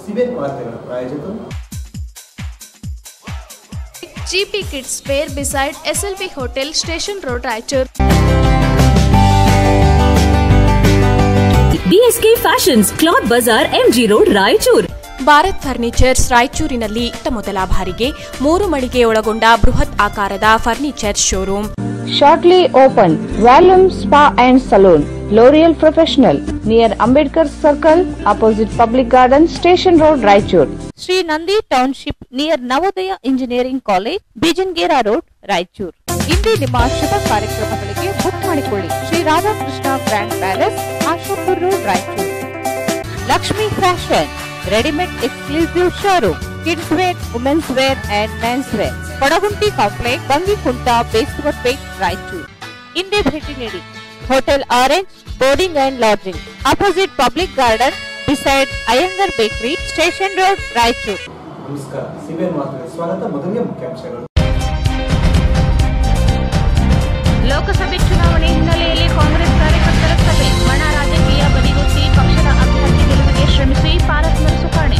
ಸಿಬೆನ್ ವಾರ್ತೆಗಳ ಪ್ರಾಯೋಜಕರು GP Kids Fair beside SLV Hotel, Station Road, Raichur. BSK Fashions, Cloth Bazaar, MG Road, Raichur. Bharat furnitures ರಾಯಚೂರಿನಲ್ಲಿ ಮೊದಲ ಬಾರಿಗೆ 3 ಮಳಿಗೆ ಒಳಗೊಂಡ ಬೃಹತ್ ಆಕಾರದ furniture showroom. Shortly open Volume Spa and Saloon, L'Oreal Professional, near Ambedkar Circle, opposite Public Garden, Station Road, Raichur. Sri Nandi Township, near Navodaya Engineering College, Bijangera Road, Raichur. ಇಂದೇ ನಿಮ್ಮ ಶುಭ ಕಾರ್ಯಕ್ರಮಗಳಿಗೆ ಬುಕ್ ಮಾಡಿಕೊಳ್ಳಿ. Shri Radhakrishna grand palace, Ashapur road, Raichur. Lakshmi fashion, readymade exclusive showroom, kids wear, women's wear and men's wear, Kodagunti complex, Bangikunta, Beswar Pet, Raichur. ಇಂದೇ ಭೇಟಿ ನೀಡಿ. Hotel orange boarding and lodging, opposite public garden, beside Iyengar bakery, station road, Raichur. ನಮಸ್ಕಾರ, ಸಿಬೆನ್ ವಾರ್ತೆಗೆ ಸ್ವಾಗತ. ಮೊದಲಿಗೆ ಮುಖ್ಯಾಂಶಗಳು. ಲೋಕಸಭೆ ಚುನಾವಣೆ ಹಿನ್ನೆಲೆಯಲ್ಲಿ ಕಾಂಗ್ರೆಸ್ ಕಾರ್ಯಕರ್ತರ ಸಭೆ, ಬಣ ರಾಜಕೀಯ ಬದಿಗೊತ್ತಿ ಪಕ್ಷದ ಅಭ್ಯರ್ಥಿ ಗೆಲುವಿಗೆ ಶ್ರಮಿಸಿ ಪಾರಸ್ಪರ ಸುಕಾಣೆ.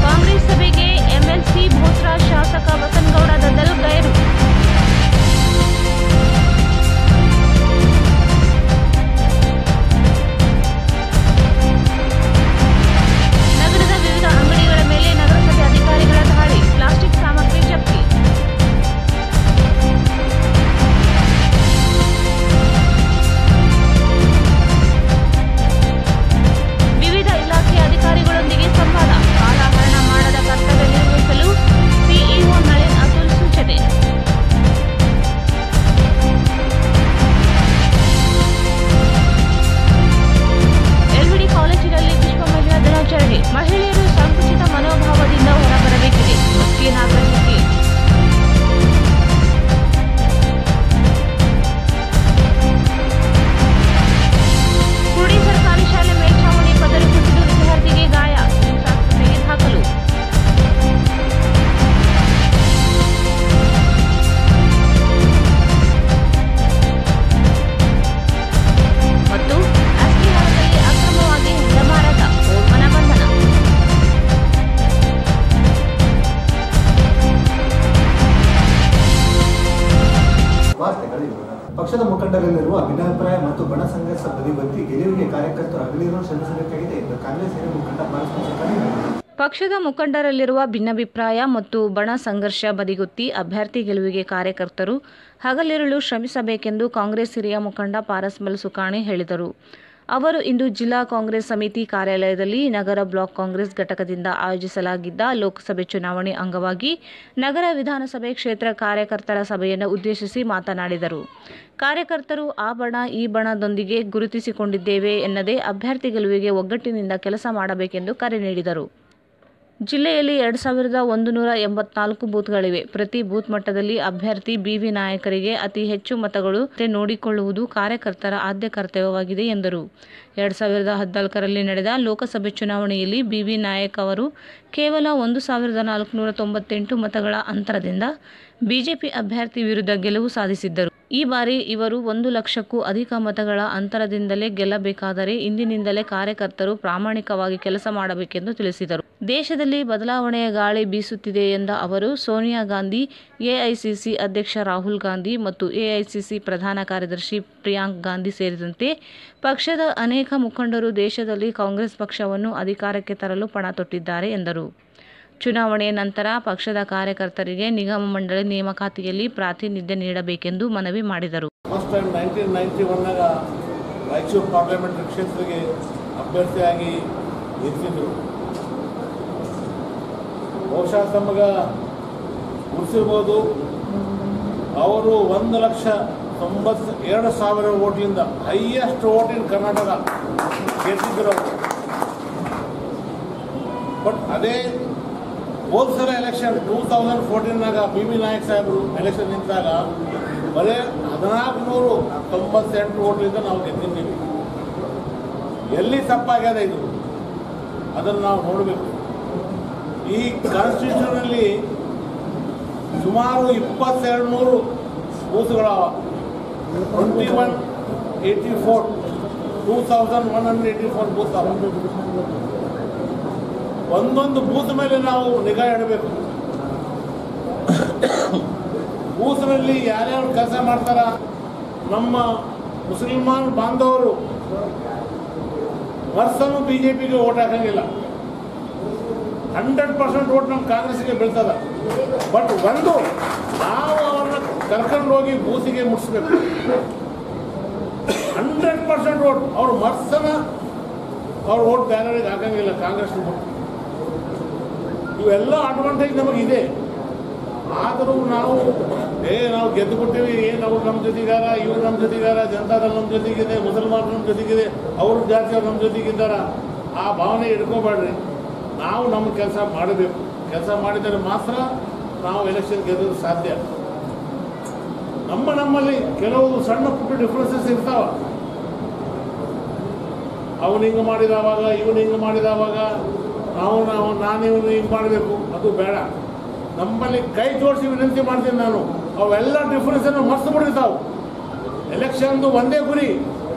ಕಾಂಗ್ರೆಸ್ ಸಭೆಗೆ ಎಂಎಲ್ಸಿ ಭೋಸ್ರಾ ಶಾಸಕ ಬಸನಗೌಡ ದದ್ದಲ್ ಗೈರು. ನಗರದ ವಿವಿಧ ಅಂಗಡಿಗಳ ಮೇಲೆ ನಗರಸಭೆ ಅಧಿಕಾರಿಗಳ ದಾಳಿ, ಪ್ಲಾಸ್ಟಿಕ್ ಸಾಮಗ್ರಿ ಜಪ್ತಿ. ವಿವಿಧ ಇಲಾಖೆ ಅಧಿಕಾರಿಗಳೊಂದಿಗೆ ಸಂವಾದ, ಕಾಲಹರಣ ಮಾಡದ ಕರ್ತವ್ಯ ನಿರ್ವಹಿಸಲು ಸಿಇಒ ನಳಿನ್ ಅತುಲ್ ಸೂಚನೆ. ಎಲ್ವಿಡಿ ಕಾಲೇಜಿನಲ್ಲಿ ವಿಶ್ವ ಮಹಿಳಾ ದಿನಾಚರಣೆ, ಮಹಿಳೆಯರು ಸಂಕುಚಿತ ಮನೋಭಾವದಿಂದ ಹೊರಬರಬೇಕಿದೆ, ಮುಸ್ಲಿಂ ಆಗ್ರಹಿಸಿ. ಕುಡಿ ಸರ್ಕಾರಿ ಶಾಲೆ ಮೇಲ್ಛಾವಣಿ ಪದರು ಕುಸಿದು ವಿದ್ಯಾರ್ಥಿಗೆ ಗಾಯ, ಹಿಂಸಾತ್ಮಕ ದಾಖಲು. ಮತ್ತು ಅಸ್ಥಿಹಾರದಲ್ಲಿ ಅಕ್ರಮವಾಗಿ ಹೆಂಡ ಮಾರಾಟ, ಓರ್ವನ ಬಂಧನ. ವಾರ್ತೆಗಳು ಇವಾಗ. ಪಕ್ಷದ ಮುಖಂಡರಲ್ಲಿರುವ ಭಿನ್ನಾಭಿಪ್ರಾಯ ಮತ್ತು ಬಣ ಸಂಘರ್ಷ ಬದಿಗೊತ್ತಿ ಗೆಲುವಿಗೆ ಕಾರ್ಯಕರ್ತರು ಹಗಲಿರುಳು ಶ್ರಮಿಸಬೇಕಾಗಿದೆ ಎಂದು ಕಾಂಗ್ರೆಸ್ ಹಿರಿಯ ಮುಖಂಡ ಪಾರಸ್ಪರ ಸುಕಾಣೆ ಹೇಳಿದರು. ಪಕ್ಷದ ಮುಖಂಡರಲ್ಲಿರುವ ಭಿನ್ನಾಭಿಪ್ರಾಯ ಮತ್ತು ಬಣ ಸಂಘರ್ಷ ಬದಿಗೊತ್ತಿ ಅಭ್ಯರ್ಥಿ ಗೆಲುವಿಗೆ ಕಾರ್ಯಕರ್ತರು ಹಗಲಿರುಳು ಶ್ರಮಿಸಬೇಕೆಂದು ಕಾಂಗ್ರೆಸ್ ಹಿರಿಯ ಮುಖಂಡ ಪಾರಸ್ಪರ ಸುಕಾಣೆ ಹೇಳಿದರು. ಅವರು ಇಂದು ಜಿಲ್ಲಾ ಕಾಂಗ್ರೆಸ್ ಸಮಿತಿ ಕಾರ್ಯಾಲಯದಲ್ಲಿ ನಗರ ಬ್ಲಾಕ್ ಕಾಂಗ್ರೆಸ್ ಘಟಕದಿಂದ ಆಯೋಜಿಸಲಾಗಿದ್ದ ಲೋಕಸಭೆ ಚುನಾವಣೆ ಅಂಗವಾಗಿ ನಗರ ವಿಧಾನಸಭೆ ಕ್ಷೇತ್ರ ಕಾರ್ಯಕರ್ತರ ಸಭೆಯನ್ನು ಉದ್ದೇಶಿಸಿ ಮಾತನಾಡಿದರು. ಕಾರ್ಯಕರ್ತರು ಆ ಬಣ ಈ ಬಣದೊಂದಿಗೆ ಗುರುತಿಸಿಕೊಂಡಿದ್ದೇವೆ ಎನ್ನದೇ ಅಭ್ಯರ್ಥಿ ಗೆಲುವಿಗೆ ಒಗ್ಗಟ್ಟಿನಿಂದ ಕೆಲಸ ಮಾಡಬೇಕೆಂದು ಕರೆ ನೀಡಿದರು. ಜಿಲ್ಲೆಯಲ್ಲಿ 2184 ಬೂತ್ಗಳಿವೆ. ಪ್ರತಿ ಬೂತ್ ಮಟ್ಟದಲ್ಲಿ ಅಭ್ಯರ್ಥಿ ಬಿವಿ ನಾಯಕರಿಗೆ ಅತಿ ಹೆಚ್ಚು ಮತಗಳು ನೋಡಿಕೊಳ್ಳುವುದು ಕಾರ್ಯಕರ್ತರ ಆದ್ಯ ಕರ್ತವ್ಯವಾಗಿದೆ ಎಂದರು. 2014ರಲ್ಲಿ ನಡೆದ ಲೋಕಸಭೆ ಚುನಾವಣೆಯಲ್ಲಿ ಬಿವಿ ನಾಯಕ್ ಅವರು ಕೇವಲ 1498 ಮತಗಳ ಅಂತರದಿಂದ ಬಿಜೆಪಿ ಅಭ್ಯರ್ಥಿ ವಿರುದ್ಧ ಗೆಲುವು ಸಾಧಿಸಿದ್ದರು. ಈ ಬಾರಿ ಇವರು 1 ಲಕ್ಷಕ್ಕೂ ಅಧಿಕ ಮತಗಳ ಅಂತರದಿಂದಲೇ ಗೆಲ್ಲಬೇಕಾದರೆ ಇಂದಿನಿಂದಲೇ ಕಾರ್ಯಕರ್ತರು ಪ್ರಾಮಾಣಿಕವಾಗಿ ಕೆಲಸ ಮಾಡಬೇಕೆಂದು ತಿಳಿಸಿದರು. ದೇಶದಲ್ಲಿ ಬದಲಾವಣೆಯ ಗಾಳಿ ಬೀಸುತ್ತಿದೆ ಎಂದ ಅವರು ಸೋನಿಯಾ ಗಾಂಧಿ, ಎಐಸಿಸಿ ಅಧ್ಯಕ್ಷ ರಾಹುಲ್ ಗಾಂಧಿ ಮತ್ತು ಎಐಸಿಸಿ ಪ್ರಧಾನ ಕಾರ್ಯದರ್ಶಿ ಪ್ರಿಯಾಂಕ್ ಗಾಂಧಿ ಸೇರಿದಂತೆ ಪಕ್ಷದ ಅನೇಕ ಮುಖಂಡರು ದೇಶದಲ್ಲಿ ಕಾಂಗ್ರೆಸ್ ಪಕ್ಷವನ್ನು ಅಧಿಕಾರಕ್ಕೆ ತರಲು ಪಣ ತೊಟ್ಟಿದ್ದಾರೆ ಎಂದರು. ಚುನಾವಣೆಯ ನಂತರ ಪಕ್ಷದ ಕಾರ್ಯಕರ್ತರಿಗೆ ನಿಗಮ ಮಂಡಳಿ ನೇಮಕಾತಿಯಲ್ಲಿ ಪ್ರಾತಿನಿಧ್ಯ ನೀಡಬೇಕೆಂದು ಮನವಿ ಮಾಡಿದರು. 1991 ರಾಯಚೂರು ಪಾರ್ಲಿಮೆಂಟರಿ ಕ್ಷೇತ್ರಕ್ಕೆ ಅಭ್ಯರ್ಥಿಯಾಗಿ ನಿಂತಿದ್ದರು. ಬಹುಶಃ ತಮಗೆ ಗುರುತಿರ್ಬೋದು, ಅವರು 1,92,000 ಓಟಿಂದ ಹೈಯೆಸ್ಟ್ ಓಟ್ ಇನ್ ಕರ್ನಾಟಕ ಗೆದ್ದಿದ್ದರು. ಬಟ್ ಅದೇ ಹೋದ ಸಲ ಎಲೆಕ್ಷನ್ 2014 ಬಿವಿ ನಾಯಕ್ ಸಾಹೇಬರು ಎಲೆಕ್ಷನ್ ನಿಂತಾಗ ಬರೀ 1498 ಓಟ್ಲಿಂದ ನಾವು ಗೆದ್ದಿದ್ದೀವಿ. ಎಲ್ಲಿ ತಪ್ಪಾಗ್ಯದ ಇದು, ಅದನ್ನು ನಾವು ನೋಡಬೇಕು. ಈ ಕಾನ್ಸ್ಟಿಟ್ಯೂಷನಲ್ಲಿ ಸುಮಾರು 2200 ಬೂತ್ಗಳವ. 21 2184 ಬೂತ್ ಅವ. ಒಂದೊಂದು ಬೂತ್ ಮೇಲೆ ನಾವು ನಿಗಾ ಇಡಬೇಕು. ಬೂತ್ನಲ್ಲಿ ಯಾರ್ಯಾರು ಕೆಲಸ ಮಾಡ್ತಾರ, ನಮ್ಮ ಮುಸಲ್ಮಾನ್ ಬಾಂಧವರು ವರ್ಷನೂ ಬಿಜೆಪಿಗೆ ಓಟ್ ಹಾಕಂಗಿಲ್ಲ. 100% ಓಟ್ ನಮ್ಮ ಕಾಂಗ್ರೆಸ್ಗೆ ಬೀಳ್ತದ. ಬಟ್ ಒಂದು ನಾವು ಅವ್ರನ್ನ ಕರ್ಕೊಂಡು ಹೋಗಿ ಬೂತಿಗೆ ಮುಟ್ಟಿಸ್ಬೇಕು. 100% ಓಟ್ ಅವ್ರು ಮರ್ಸನ ಅವ್ರ ಓಟ್ ಬೇರೆಯವ್ರಿಗೆ ಹಾಕಂಗಿಲ್ಲ, ಕಾಂಗ್ರೆಸ್ ಇವೆಲ್ಲ ಅಡ್ವಾಂಟೇಜ್ ನಮಗಿದೆ. ಆದರೂ ನಾವು ಗೆದ್ದು ಕೊಟ್ಟಿವಿ, ಅವ್ರು ನಮ್ಮ ಜೊತೆಗಾರ, ಇವ್ರು ನಮ್ಮ ಜೊತೆಗಾರ, ಜನತಾದಳ ನಮ್ಮ ಜೊತೆಗಿದೆ, ಮುಸಲ್ಮಾನರು ನಮ್ಮ ಜೊತೆಗಿದೆ, ಅವ್ರ ಜಾತಿಯವ್ರು ನಮ್ಮ ಜೊತೆಗಿದ್ದಾರ, ಆ ಭಾವನೆ ಇಟ್ಕೋಬೇಡ್ರಿ. ನಾವು ನಮ್ಮ ಕೆಲಸ ಮಾಡಬೇಕು. ಕೆಲಸ ಮಾಡಿದರೆ ಮಾತ್ರ ನಾವು ಎಲೆಕ್ಷನ್ ಗೆಲ್ಲೋದು ಸಾಧ್ಯ. ನಮ್ಮಲ್ಲಿ ಕೆಲವು ಸಣ್ಣ ಪುಟ್ಟ ಡಿಫ್ರೆನ್ಸಸ್ ಇರ್ತಾವ. ಅವನು ಹಿಂಗೆ ಮಾಡಿದವಾಗ, ಇವನು ಹಿಂಗೆ ಮಾಡಿದವಾಗ ನಾನು ಇವನು ಹಿಂಗೆ ಮಾಡಬೇಕು, ಅದು ಬೇಡ. ನಮ್ಮಲ್ಲಿ ಕೈ ಜೋಡಿಸಿ ವಿನಂತಿ ಮಾಡ್ತೀನಿ ನಾನು, ಅವೆಲ್ಲ ಡಿಫ್ರೆನ್ಸನ್ನು ಮರ್ತು ಬಿಡ್ತಾವೆ. ಎಲೆಕ್ಷನ್ದು ಒಂದೇ ಗುರಿ,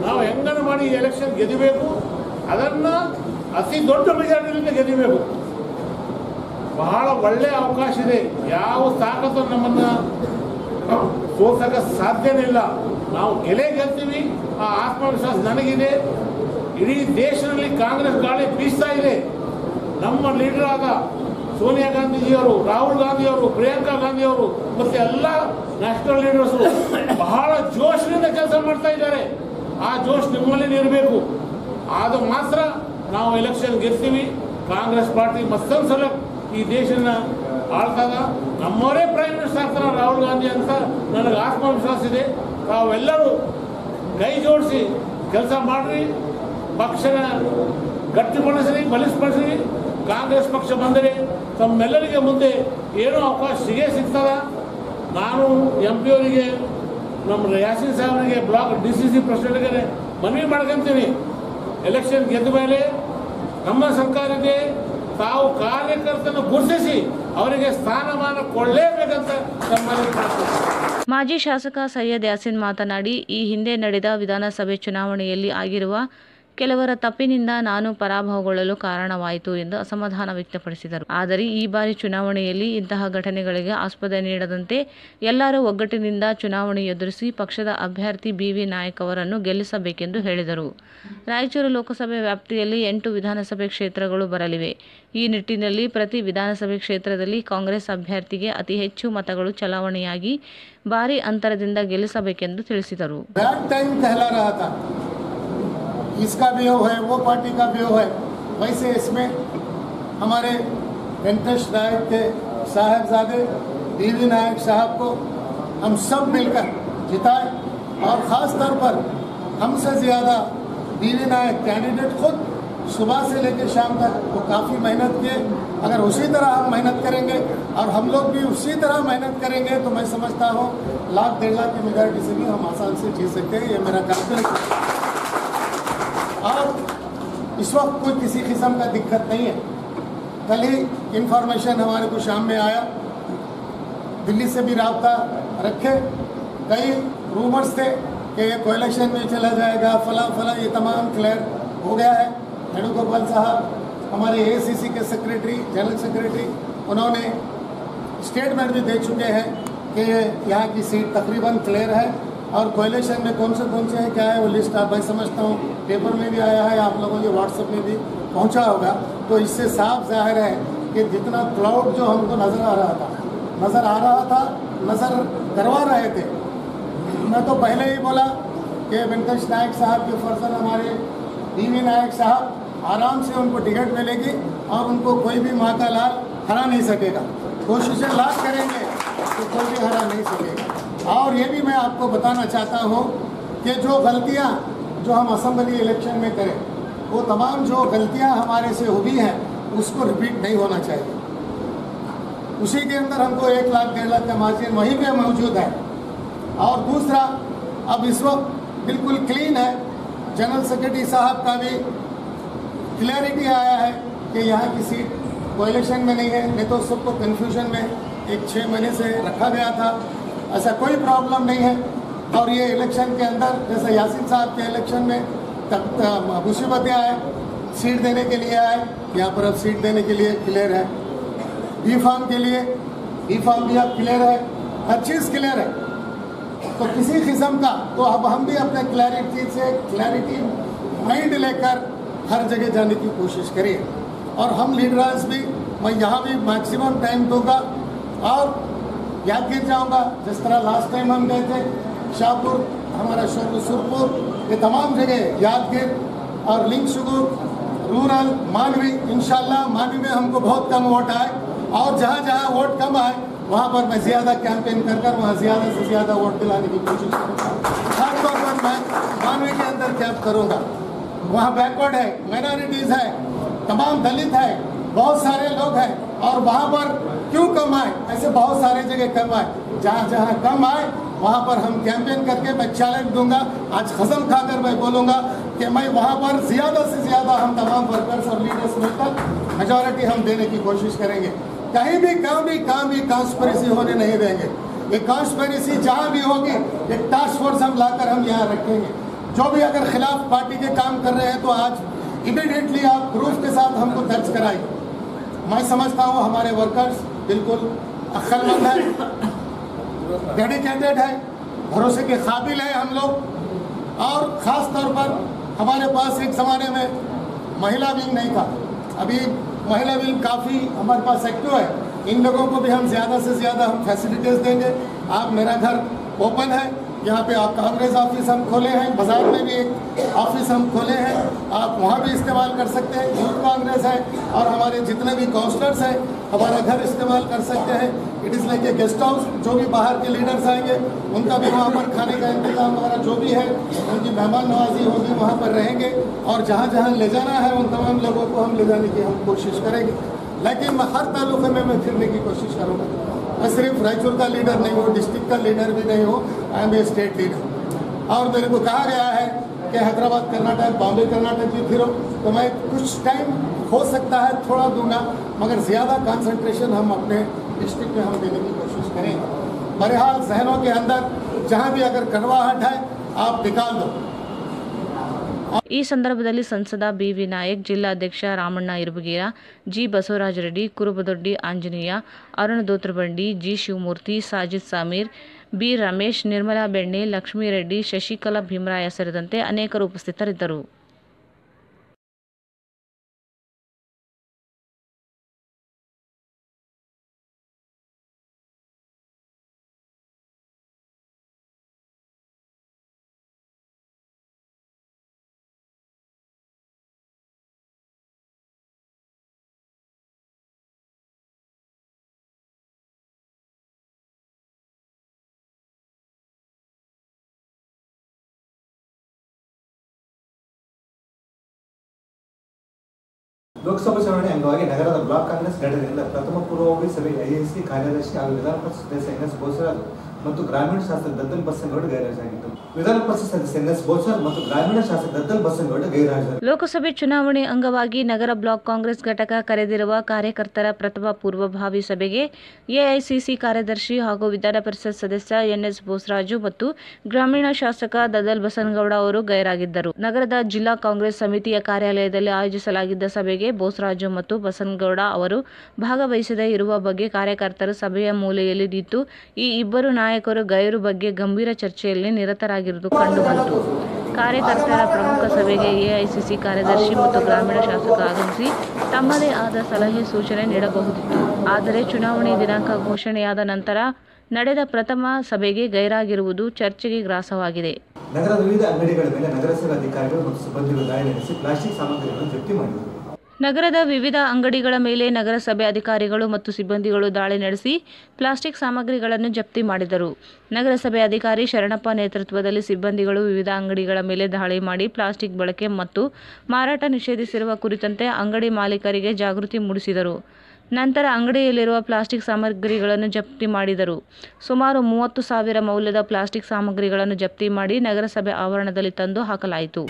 ನಾವು ಹೆಂಗನ ಮಾಡಿ ಎಲೆಕ್ಷನ್ ಗೆದಿಬೇಕು, ಅದನ್ನು ಅತಿ ದೊಡ್ಡ ಮೆಜಾರಿಟಿಯಿಂದ ಗೆದಿಬೇಕು. ಬಹಳ ಒಳ್ಳೆಯ ಅವಕಾಶ ಇದೆ. ಯಾವ ತಾಕತ್ತು ನಮ್ಮನ್ನು ಸೋಲ್ಸಕ್ಕೆ ಸಾಧ್ಯನೇ ಇಲ್ಲ. ನಾವು ಗೆಲ್ತೀವಿ, ಆ ಆತ್ಮವಿಶ್ವಾಸ ನನಗಿದೆ. ಇಡೀ ದೇಶದಲ್ಲಿ ಕಾಂಗ್ರೆಸ್ ಗಾಳಿ ಬೀಸ್ತಾ ಇದೆ. ನಮ್ಮ ಲೀಡರ್ ಆದ ಸೋನಿಯಾ ಗಾಂಧೀಜಿಯವರು, ರಾಹುಲ್ ಗಾಂಧಿಯವರು, ಪ್ರಿಯಾಂಕಾ ಗಾಂಧಿಯವರು ಮತ್ತು ಎಲ್ಲ ನ್ಯಾಷನಲ್ ಲೀಡರ್ಸು ಬಹಳ ಜೋಶಿನಿಂದ ಕೆಲಸ ಮಾಡ್ತಾ ಇದ್ದಾರೆ. ಆ ಜೋಶ್ ನಿಮ್ಮಲ್ಲಿ ಇರಬೇಕು. ಆದ ಮಾತ್ರ ನಾವು ಎಲೆಕ್ಷನ್ ಗೆಲ್ತೀವಿ. ಕಾಂಗ್ರೆಸ್ ಪಾರ್ಟಿ ಮತ್ತೊಂದು ಸಲ ಈ ದೇಶನ ಆಳ್ತದ. ನಮ್ಮವರೇ ಪ್ರೈಮ್ ಮಿನಿಸ್ಟರ್ ಆಗ್ತಾರ ರಾಹುಲ್ ಗಾಂಧಿ ಅಂತ ನನಗೆ ಆತ್ಮವಿಶ್ವಾಸ ಇದೆ. ತಾವೆಲ್ಲರೂ ಕೈ ಜೋಡಿಸಿ ಕೆಲಸ ಮಾಡಿರಿ, ಪಕ್ಷನ ಗಟ್ಟಿಗೊಳಿಸಿರಿ, ಬಲಿಷ್ಠಪಡಿಸಿರಿ. ಕಾಂಗ್ರೆಸ್ ಪಕ್ಷ ಬಂದರೆ ತಮ್ಮೆಲ್ಲರಿಗೆ ಮುಂದೆ ಏನೋ ಅವಕಾಶ ಸಿಗ್ತದ. ನಾನು MP ಅವರಿಗೆ, ನಮ್ಮ ಯಾಸೀನ್ ಸಾಹೇಬರಿಗೆ, ಬ್ಲಾಕ್ DCC ಪ್ರೆಸಿಡೆಂಟ್ಗೆ ಮನವಿ ಮಾಡ್ಕೊಂತೀನಿ. ಎಲೆಕ್ಷನ್ ಗೆದ್ದ ಮೇಲೆ ನಮ್ಮ ಸರ್ಕಾರ ಇದೆ, ತಾವು ಕಾರ್ಯಕರ್ತನ ಗುರುತಿಸಿ ಅವರಿಗೆ ಸ್ಥಾನಮಾನ ಕೊಡಲೇಬೇಕಂತ ತಮ್ಮಲ್ಲಿ ಮಾಡ್ತೀನಿ. ಮಾಜಿ ಶಾಸಕ ಸೈಯದ್ ಯಾಸೀನ್ ಮಾತನಾಡಿ, ಈ ಹಿಂದೆ ನಡೆದ ವಿಧಾನಸಭೆ ಚುನಾವಣೆಯಲ್ಲಿ ಆಗಿರುವ ಕೆಲವರ ತಪ್ಪಿನಿಂದ ನಾನು ಪರಾಭವಗೊಳ್ಳಲು ಕಾರಣವಾಯಿತು ಎಂದು ಅಸಮಾಧಾನ ವ್ಯಕ್ತಪಡಿಸಿದರು. ಆದರೆ ಈ ಬಾರಿ ಚುನಾವಣೆಯಲ್ಲಿ ಇಂತಹ ಘಟನೆಗಳಿಗೆ ಆಸ್ಪದ ನೀಡದಂತೆ ಎಲ್ಲರೂ ಒಗ್ಗಟ್ಟಿನಿಂದ ಚುನಾವಣೆ ಎದುರಿಸಿ ಪಕ್ಷದ ಅಭ್ಯರ್ಥಿ BV ನಾಯಕ್ ಅವರನ್ನು ಗೆಲ್ಲಿಸಬೇಕೆಂದು ಹೇಳಿದರು. ರಾಯಚೂರು ಲೋಕಸಭೆ ವ್ಯಾಪ್ತಿಯಲ್ಲಿ 8 ವಿಧಾನಸಭೆ ಕ್ಷೇತ್ರಗಳು ಬರಲಿವೆ. ಈ ನಿಟ್ಟಿನಲ್ಲಿ ಪ್ರತಿ ವಿಧಾನಸಭೆ ಕ್ಷೇತ್ರದಲ್ಲಿ ಕಾಂಗ್ರೆಸ್ ಅಭ್ಯರ್ಥಿಗೆ ಅತಿ ಹೆಚ್ಚು ಮತಗಳು ಚಲಾವಣೆಯಾಗಿ ಭಾರೀ ಅಂತರದಿಂದ ಗೆಲ್ಲಿಸಬೇಕೆಂದು ತಿಳಿಸಿದರು. इसका भी हो है, वो पार्टी का भी हो है. वैसे इसमें हमारे वेंकटेश नायक के साहबजादे BV नायक साहब को हम सब मिलकर जिताए. और ख़ास तौर पर हमसे ज़्यादा BV नायक कैंडिडेट खुद सुबह से लेकर शाम तक वो काफ़ी मेहनत किए. अगर उसी तरह हम मेहनत करेंगे और हम लोग भी उसी तरह मेहनत करेंगे तो मैं समझता हूँ 1-1.5 लाख की मेजॉरिटी से भी हम आसान से जीत सकते हैं. ये मेरा कॉन्फिडेंस है. और इस वक्त कोई किसी किस्म का दिक्कत नहीं है. कल ही इंफॉर्मेशन हमारे को शाम में आया, दिल्ली से भी राब्ता रखे. कई रूमर्स थे कि ये कोएलेक्शन में चला जाएगा, फला ये तमाम क्लियर हो गया है. वेणुगोपाल साहब हमारे ACC के सेक्रेटरी, जनरल सेक्रेटरी, उन्होंने स्टेटमेंट भी दे चुके हैं कि यहाँ की सीट तकरीबन क्लियर है. और कोएलेशन में कौन से हैं क्या है वो लिस्ट आप मैं समझता हूँ पेपर में भी आया है, आप लोगों के व्हाट्सएप में भी पहुँचा होगा. तो इससे साफ जाहिर है कि जितना क्राउड जो हमको नज़र आ रहा था, नज़र करवा रहे थे. मैं तो पहले ही बोला कि वेंकटेश नायक साहब के फर्जन हमारे BV नायक साहब आराम से उनको टिकट मिलेगी और उनको कोई भी माँ का लाल हरा नहीं सकेगा. कोशिशें लाख करेंगे तो कोई भी हरा नहीं सकेगा. और ये भी मैं आपको बताना चाहता हूँ कि जो गलतियाँ जो हम असेंबली इलेक्शन में करें, वो तमाम जो गलतियाँ हमारे से हुई हैं उसको रिपीट नहीं होना चाहिए. उसी के अंदर हमको 1-1.5 लाख का मार्जिन वहीं पे मौजूद है. और दूसरा, अब इस वक्त बिल्कुल क्लीन है. जनरल सेक्रेटरी साहब का भी क्लैरिटी आया है कि यहाँ की सीट कोएलेशन में नहीं है. नहीं तो सबको कन्फ्यूजन में 6 महीने से रखा गया था. ऐसा कोई प्रॉब्लम नहीं है. और ये इलेक्शन के अंदर जैसे यासीन साहब के इलेक्शन में मुसीबतें आए, सीट देने के लिए आए, यहाँ पर अब सीट देने के लिए क्लियर है। बी फार्म के लिए बी फार्म भी अब क्लियर है, हर चीज़ क्लियर है। तो किसी किस्म का तो अब हम भी अपने क्लैरिटी माइंड लेकर हर जगह जाने की कोशिश करिए। और हम लीडर्स भी, मैं यहाँ भी मैक्सिमम टाइम दूंगा और यादगीर जाऊँगा। जिस तरह लास्ट टाइम हम गए थे शाहपुर, हमारा सुरपुर, ये तमाम जगह यादगीर और लिंक शुगुर, रूरल, मानवी, इंशाल्लाह मानवी में हमको बहुत कम वोट आए और जहाँ जहाँ वोट कम आए वहाँ पर मैं ज़्यादा कैंपेन कर वहाँ ज़्यादा से ज़्यादा वोट दिलाने की कोशिश करूँगा। खासतौर पर मैं मानवी के अंदर कैंप करूँगा। वहाँ बैकवर्ड है, माइनॉरिटीज़ है, तमाम दलित है, बहुत सारे लोग हैं और वहाँ पर क्यों कम आए, ऐसे बहुत सारे जगह कम आए। जहाँ जहाँ कम आए वहाँ पर हम कैंपेन करके मैं चैलेंज दूंगा। आज कसम खाकर मैं बोलूँगा कि मैं वहाँ पर ज़्यादा से ज़्यादा हम तमाम वर्कर्स और लीडर्स मिलकर मेजॉरिटी हम देने की कोशिश करेंगे। कहीं भी काम भी कॉन्स्पिरेसी होने नहीं देंगे। ये कॉन्स्पिरेसी जहाँ भी होगी एक टास्क फोर्स हम लाकर हम यहाँ रखेंगे। जो भी अगर खिलाफ पार्टी के काम कर रहे हैं तो आज इमीडिएटली आप प्रूफ के साथ हमको दर्ज कराइए। मैं समझता हूँ हमारे वर्कर्स बिल्कुल अक्लमंद है, डेडिकेटेड है, भरोसे के काबिल है हम लोग। और ख़ास तौर पर हमारे पास एक ज़माने में महिला विंग नहीं था, अभी महिला विंग काफ़ी हमारे पास एक्टिव है। इन लोगों को भी हम ज़्यादा से ज़्यादा हम फैसिलिटीज़ देंगे। आप मेरा घर ओपन है, यहाँ पे आप कांग्रेस ऑफिस हम खोले हैं, बाजार में भी एक ऑफिस हम खोले हैं, आप वहाँ भी इस्तेमाल कर सकते हैं। यूथ कांग्रेस है और हमारे जितने भी काउंसलर्स हैं हमारा घर इस्तेमाल कर सकते हैं। It is like a guest house. जो भी बाहर के लीडर्स आएंगे उनका भी वहाँ पर खाने का इंतजाम वगैरह जो भी है, उनकी मेहमान नवाजी होगी, वहाँ पर रहेंगे और जहाँ जहाँ ले जाना है उन तमाम लोगों को हम ले जाने की हम कोशिश करेंगे। लेकिन मैं हर तालुके में मैं फिरने की कोशिश करूँगा। मैं सिर्फ रायचूर का लीडर नहीं हूँ, डिस्ट्रिक्ट का लीडर भी नहीं हूँ, I am a state leader. और मेरे को कहा गया है कि हैदराबाद कर्नाटक, बॉम्बे कर्नाटक भी फिरो, तो मैं कुछ टाइम हो सकता है थोड़ा दूंगा, मगर ज़्यादा कंसंट्रेशन हम अपने डिस्ट्रिक्ट में हम देने की कोशिश करेंगे। बहरहाल जहनों के अंदर जहाँ भी अगर कड़वाहट है आप निकाल दो। ಈ ಸಂದರ್ಭದಲ್ಲಿ ಸಂಸದ ಬಿವಿ ನಾಯಕ್, ಜಿಲ್ಲಾಧ್ಯಕ್ಷ Ramanna ಇರುಬಗೀರ, G Basavaraj Reddy, ಕುರುಬದೊಡ್ಡಿ Anjaneya, Aruna ದೋತ್ರಬಂಡಿ, G Shivamurthy, Sajid ಸಾಮೀರ್, B Ramesh, Nirmala ಬೆಣ್ಣೆ, ಲಕ್ಷ್ಮೀ ರೆಡ್ಡಿ, ಶಶಿಕಲಾ ಭೀಮರಾಯ ಸೇರಿದಂತೆ ಅನೇಕರು ಉಪಸ್ಥಿತರಿದ್ದರು. ಲೋಕಸಭಾ ಚುನಾವಣೆ ಅಂಗವಾಗಿ ನಗರದ ಬ್ಲಾಕ್ ಕಾಂಗ್ರೆಸ್ ಘಟಕದಿಂದ ಪ್ರಥಮ ಪೂರ್ವಭಾವಿ ಸಭೆ ಐಎಸಿ ಕಾರ್ಯದರ್ಶಿ ಹಾಗೂ ವಿಧಾನ ಪರಿಷತ್ ಸದಸ್ಯ ಎನ್ ಎಸ್ ಬೋಸರಾಜ್ ಮತ್ತು ಗ್ರಾಮೀಣ ಶಾಸಕ ದದ್ದಲ್ ಬಸನಗೌಡ ಗೈರಾಜಾಗಿದ್ದರು. ವಿಧಾನ ಪರಿಷತ್ ಸದಸ್ಯ ಎನ್ ಎಸ್ ಬೋಸರಾಜ್ ಮತ್ತು ಗ್ರಾಮೀಣ ಶಾಸಕ ದದ್ದಲ್ ಬಸನಗೌಡ ಗೈರಾಜರು. ಲೋಕಸಭೆ ಚುನಾವಣೆ ಅಂಗವಾಗಿ ನಗರ ಬ್ಲಾಕ್ ಕಾಂಗ್ರೆಸ್ ಘಟಕ ಕರೆದಿರುವ ಕಾರ್ಯಕರ್ತರ ಪ್ರಥಮ ಪೂರ್ವಭಾವಿ ಸಭೆಗೆ ಎಐಸಿಸಿ ಕಾರ್ಯದರ್ಶಿ ಹಾಗೂ ವಿಧಾನ ಪರಿಷತ್ ಸದಸ್ಯ ಎನ್ ಎಸ್ ಬೋಸರಾಜು ಮತ್ತು ಗ್ರಾಮೀಣ ಶಾಸಕ ದದ್ದಲ್ ಬಸನಗೌಡ ಅವರು ಗೈರಾಗಿದ್ದರು. ನಗರದ ಜಿಲ್ಲಾ ಕಾಂಗ್ರೆಸ್ ಸಮಿತಿಯ ಕಾರ್ಯಾಲಯದಲ್ಲಿ ಆಯೋಜಿಸಲಾಗಿದ್ದ ಸಭೆಗೆ ಬೋಸರಾಜು ಮತ್ತು ಬಸನಗೌಡ ಅವರು ಭಾಗವಹಿಸದೇ ಇರುವ ಬಗ್ಗೆ ಕಾರ್ಯಕರ್ತರು ಸಭೆಯ ಮೂಲೆಯಲ್ಲಿ ನಿಂತು ಈ ಇಬ್ಬರು ನಾಯಕರು ಗೈರು ಬಗ್ಗೆ ಗಂಭೀರ ಚರ್ಚೆಯಲ್ಲಿ ನಿರತರಾಗಿರುವುದು ಕಂಡುಬಂತು. ಕಾರ್ಯಕರ್ತರ ಪ್ರಮುಖ ಸಭೆಗೆ ಎಐಸಿಸಿ ಕಾರ್ಯದರ್ಶಿ ಮತ್ತು ಗ್ರಾಮೀಣ ಶಾಸಕ ಆಗಮಿಸಿ ತಮ್ಮದೇ ಆದ ಸಲಹೆ ಸೂಚನೆ ನೀಡಬಹುದಿತ್ತು. ಆದರೆ ಚುನಾವಣೆ ದಿನಾಂಕ ಘೋಷಣೆಯಾದ ನಂತರ ನಡೆದ ಪ್ರಥಮ ಸಭೆಗೆ ಗೈರಾಗಿರುವುದು ಚರ್ಚೆಗೆ ಗ್ರಾಸವಾಗಿದೆ. ನಗರದ ವಿವಿಧ ಅಂಗಡಿಗಳ ಮೇಲೆ ನಗರಸಭೆ ಅಧಿಕಾರಿಗಳು ಮತ್ತು ಸಿಬ್ಬಂದಿಗಳು ದಾಳಿ ನಡೆಸಿ ಪ್ಲಾಸ್ಟಿಕ್ ಸಾಮಗ್ರಿಗಳನ್ನು ಜಪ್ತಿ ಮಾಡಿದರು. ನಗರದ ವಿವಿಧ ಅಂಗಡಿಗಳ ಮೇಲೆ ನಗರಸಭೆ ಅಧಿಕಾರಿಗಳು ಮತ್ತು ಸಿಬ್ಬಂದಿಗಳು ದಾಳಿ ನಡೆಸಿ ಪ್ಲಾಸ್ಟಿಕ್ ಸಾಮಗ್ರಿಗಳನ್ನು ಜಪ್ತಿ ಮಾಡಿದರು. ನಗರಸಭೆ ಅಧಿಕಾರಿ ಶರಣಪ್ಪ ನೇತೃತ್ವದಲ್ಲಿ ಸಿಬ್ಬಂದಿಗಳು ವಿವಿಧ ಅಂಗಡಿಗಳ ಮೇಲೆ ದಾಳಿ ಮಾಡಿ ಪ್ಲಾಸ್ಟಿಕ್ ಬಳಕೆ ಮತ್ತು ಮಾರಾಟ ನಿಷೇಧಿಸಿರುವ ಕುರಿತಂತೆ ಅಂಗಡಿ ಮಾಲೀಕರಿಗೆ ಜಾಗೃತಿ ಮೂಡಿಸಿದರು. ನಂತರ ಅಂಗಡಿಯಲ್ಲಿರುವ ಪ್ಲಾಸ್ಟಿಕ್ ಸಾಮಗ್ರಿಗಳನ್ನು ಜಪ್ತಿ ಮಾಡಿದರು. ಸುಮಾರು 30,000 ಮೌಲ್ಯದ ಪ್ಲಾಸ್ಟಿಕ್ ಸಾಮಗ್ರಿಗಳನ್ನು ಜಪ್ತಿ ಮಾಡಿ ನಗರಸಭೆ ಆವರಣದಲ್ಲಿ ತಂದು ಹಾಕಲಾಯಿತು.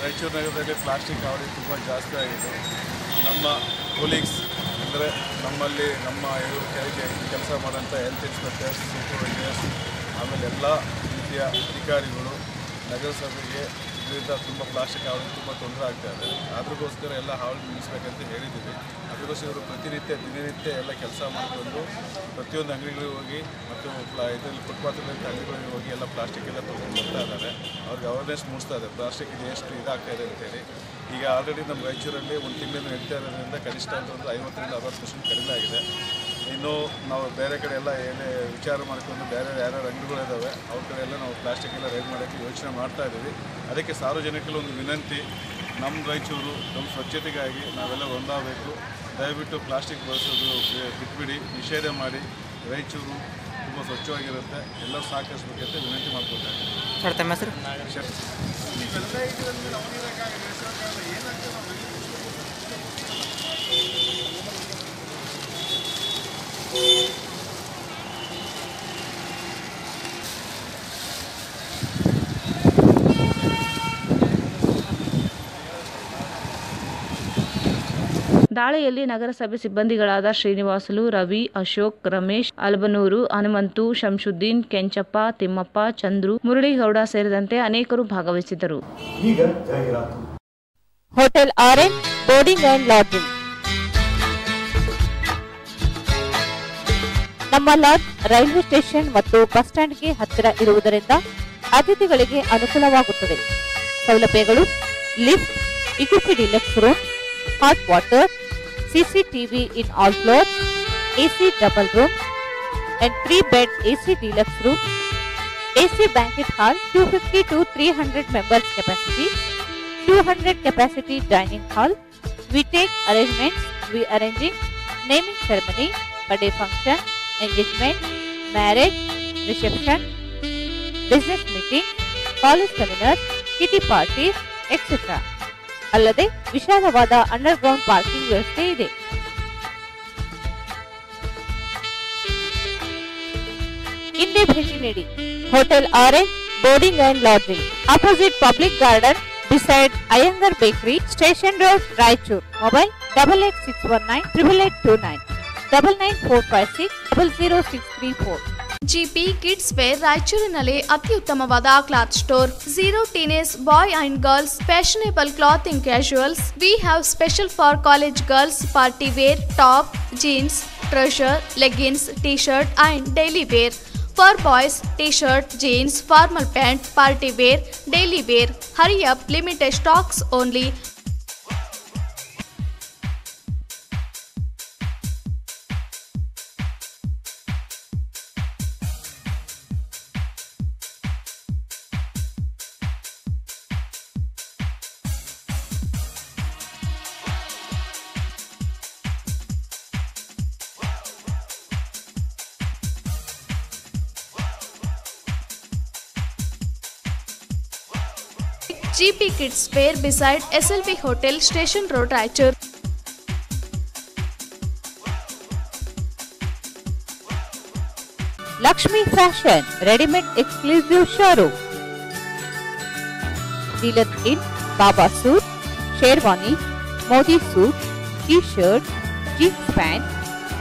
ರಾಯಚೂರು ನಗರದಲ್ಲಿ ಪ್ಲಾಸ್ಟಿಕ್ ಹಾವಳಿ ತುಂಬ ಜಾಸ್ತಿ ಆಗಿದೆ. ನಮ್ಮ ಕೊಲೀಗ್ಸ್ ಅಂದರೆ ನಮ್ಮಲ್ಲಿ ನಮ್ಮ ಇವರು ಕೆಲಸ ಮಾಡೋಂಥ ಹೆಲ್ತ್ ಇನ್ಸ್ಪೆಕ್ಟರ್ಸ್, ಸೂಪರ್ವೈಸರ್ಸ್, ಆಮೇಲೆ ಎಲ್ಲ ರೀತಿಯ ಅಧಿಕಾರಿಗಳು ನಗರಸಭೆಗೆ ಇದರಿಂದ ತುಂಬ ಪ್ಲಾಸ್ಟಿಕ್ ಹಾವಳಿ ತುಂಬ ತೊಂದರೆ ಆಗ್ತಾ ಇದೆ. ಅದ್ರಗೋಸ್ಕರ ಎಲ್ಲ ಹಾವಳಿ ನಿಲ್ಲಿಸಬೇಕಂತ ಹೇಳಿದ್ದೀವಿ. ಅದಕ್ಕೋಸ್ಕರ ಇವರು ದಿನನಿತ್ಯ ಎಲ್ಲ ಕೆಲಸ ಮಾಡಿಕೊಂಡು ಪ್ರತಿಯೊಂದು ಅಂಗಡಿಗಳಿಗೆ ಹೋಗಿ ಮತ್ತು ಇದರಲ್ಲಿ ಫುಟ್ಪಾತ್ಗಳಲ್ಲಿ ಅಂಗಡಿಗಳಿಗೆ ಹೋಗಿ ಎಲ್ಲ ಪ್ಲಾಸ್ಟಿಕ್ ಎಲ್ಲ ತೊಗೊಂಡು ಬರ್ತಾ ಇದ್ದಾರೆ. ಅವ್ರಿಗೆ ಅವೇರ್ನೆಸ್ ಮೂಡಿಸ್ತಾ ಇದೆ ಪ್ಲಾಸ್ಟಿಕ್ ಇದು ಎಷ್ಟು ಇದಾಗ್ತಾ ಇದೆ ಅಂತೇಳಿ. ಈಗ ಆಲ್ರೆಡಿ ನಮ್ಮ ರಾಯಚೂರಲ್ಲಿ ಒಂದು ತಿಂಗಳಿಂದ ನಡೀತಾ ಇರೋದ್ರಿಂದ ಕನಿಷ್ಠ ಅಂತ ಒಂದು 50-60% ಕಡಿಮೆ ಆಗಿದೆ. ಇನ್ನು ನಾವು ಬೇರೆ ಕಡೆ ಎಲ್ಲ ಏನೇ ವಿಚಾರ ಮಾಡಿಕೊಂಡು ಬೇರೆ ಯಾರ್ಯಾರು ಅಂಗಡಿಗಳಿದ್ದಾವೆ ಅವ್ರ ಕಡೆ ಎಲ್ಲ ನಾವು ಪ್ಲಾಸ್ಟಿಕ್ ಎಲ್ಲ ರೈಡ್ ಮಾಡೋಕ್ಕೆ ಯೋಚನೆ ಮಾಡ್ತಾ ಇದ್ದೀವಿ. ಅದಕ್ಕೆ ಸಾರ್ವಜನಿಕರು ಒಂದು ವಿನಂತಿ, ನಮ್ಮ ರಾಯಚೂರು ನಮ್ಮ ಸ್ವಚ್ಛತೆಗಾಗಿ ನಾವೆಲ್ಲ ಒಂದಾಗಬೇಕು. ದಯವಿಟ್ಟು ಪ್ಲಾಸ್ಟಿಕ್ ಬಳಸೋದು ಬಿಟ್ಬಿಡಿ, ನಿಷೇಧ ಮಾಡಿ. ರಾಯಚೂರು ತುಂಬ ಸ್ವಚ್ಛವಾಗಿರುತ್ತೆ, ಎಲ್ಲರೂ ಸಹಕರಿಸಬೇಕಂತ ವಿನಂತಿ ಮಾಡ್ಕೊಳ್ತಾರೆ. ಸರ್ ತಮ್ಮ ಹೆಸರು? ದಾಳಿಯಲ್ಲಿ ನಗರಸಭೆ ಸಿಬ್ಬಂದಿಗಳಾದ ಶ್ರೀನಿವಾಸುಲು, ರವಿ, ಅಶೋಕ್, ರಮೇಶ್, ಅಲ್ಬನೂರು, ಹನುಮಂತು, ಶಂಶುದ್ದೀನ್, ಕೆಂಚಪ್ಪ, ತಿಮ್ಮಪ್ಪ, ಚಂದ್ರು, ಮುರಳಿಗೌಡ ಸೇರಿದಂತೆ ಅನೇಕರು ಭಾಗವಹಿಸಿದ್ದರು. ಈಗ ಜಾಹೀರಾತು. Hotel orange boarding and lodging. ನಮ್ಮ ಲಾಡ್ಜ್ ರೈಲ್ವೆ ಸ್ಟೇಷನ್ ಮತ್ತು ಬಸ್ ಸ್ಟ್ಯಾಂಡ್ಗೆ ಹತ್ತಿರ ಇರುವುದರಿಂದ ಅತಿಥಿಗಳಿಗೆ ಅನುಕೂಲವಾಗುತ್ತದೆ. ಸೌಲಭ್ಯಗಳು: lift, equipped deluxe room, hot water, CCTV in all floors, AC double room and 3-bed AC deluxe room, AC banquet hall 250 to 300 members capacity, 200 capacity dining hall. We take arrangements. We arranging naming ceremony, birthday function, engagement, marriage, reception, business meeting, college seminars, kitty parties, etc. ಅಲ್ಲದೆ ವಿಶಾಲವಾದ underground parking ವ್ಯವಸ್ಥೆ ಇದೆ. ಹಿಂದೆ ಭೇಟಿ ನೀಡಿ. Hotel orange boarding and lodging, opposite public garden, beside Iyengar bakery, station road, Raichur. Mobile 8861988829 9945600634. GP Kids Wear ರಾಯಚೂರಿನಲ್ಲಿ ಅತ್ಯುತ್ತಮವಾದ cloth store. 0 teenage boy and girls fashionable clothing casuals. We have special for college girls party wear, top, jeans, trouser, leggings, t-shirt and daily wear. For boys, t-shirt, jeans, formal pant, party wear, daily wear. Hurry up, limited stocks only. GP Kids Wear beside SLV Hotel, Station Road, Raichur. Lakshmi Fashion Ready-Made Exclusive Showroom. Dealer in Baba Suit, Sherwani, Modi Suit, T-shirt, jeans pant,